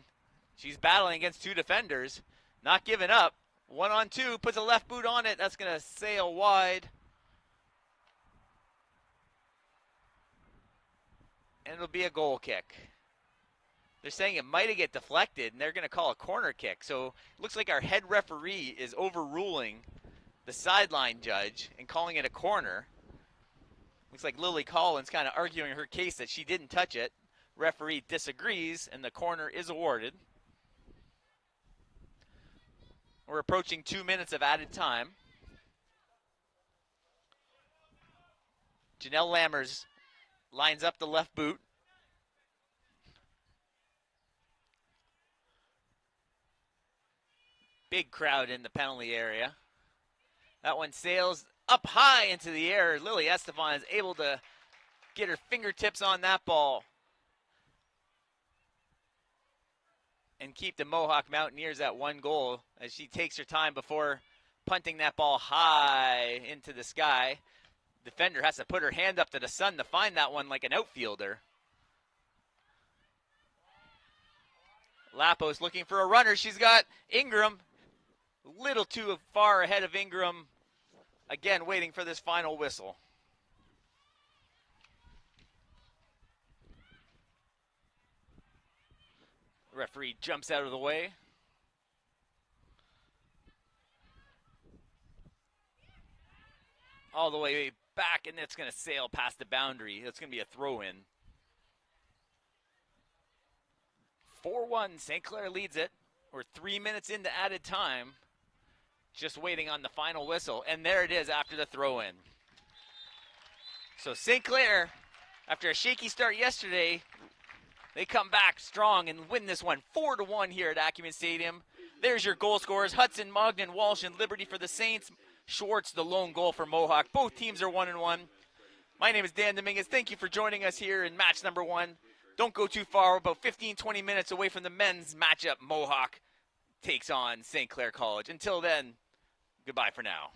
she's battling against 2 defenders, not giving up. 1-on-2, puts a left boot on it. That's going to sail wide. And it'll be a goal kick. They're saying it might have get deflected, and they're going to call a corner kick. So it looks like our head referee is overruling the sideline judge and calling it a corner. Looks like Lily Collins kind of arguing her case that she didn't touch it. Referee disagrees, and the corner is awarded. We're approaching 2 minutes of added time. Janelle Lammers lines up the left boot. Big crowd in the penalty area. That one sails up high into the air. Lily Estefan is able to get her fingertips on that ball and keep the Mohawk Mountaineers at 1 goal as she takes her time before punting that ball high into the sky. Defender has to put her hand up to the sun to find that one like an outfielder. Lapos looking for a runner. She's got Ingram a little too far ahead of Ingram. Again, waiting for this final whistle. The referee jumps out of the way. All the way back, and it's going to sail past the boundary. It's going to be a throw-in. 4-1, St. Clair leads it. We're 3 minutes into added time. Just waiting on the final whistle, and there it is after the throw-in. So St. Clair, after a shaky start yesterday, they come back strong and win this one 4-1 here at Acumen Stadium. There's your goal scorers. Hudson, Mognan, Walsh, and Liberty for the Saints. Schwartz, the lone goal for Mohawk. Both teams are 1-1. My name is Dan Dominguez. Thank you for joining us here in match number 1. Don't go too far. About 15-20 minutes away from the men's matchup. Mohawk takes on St. Clair College. Until then, goodbye for now.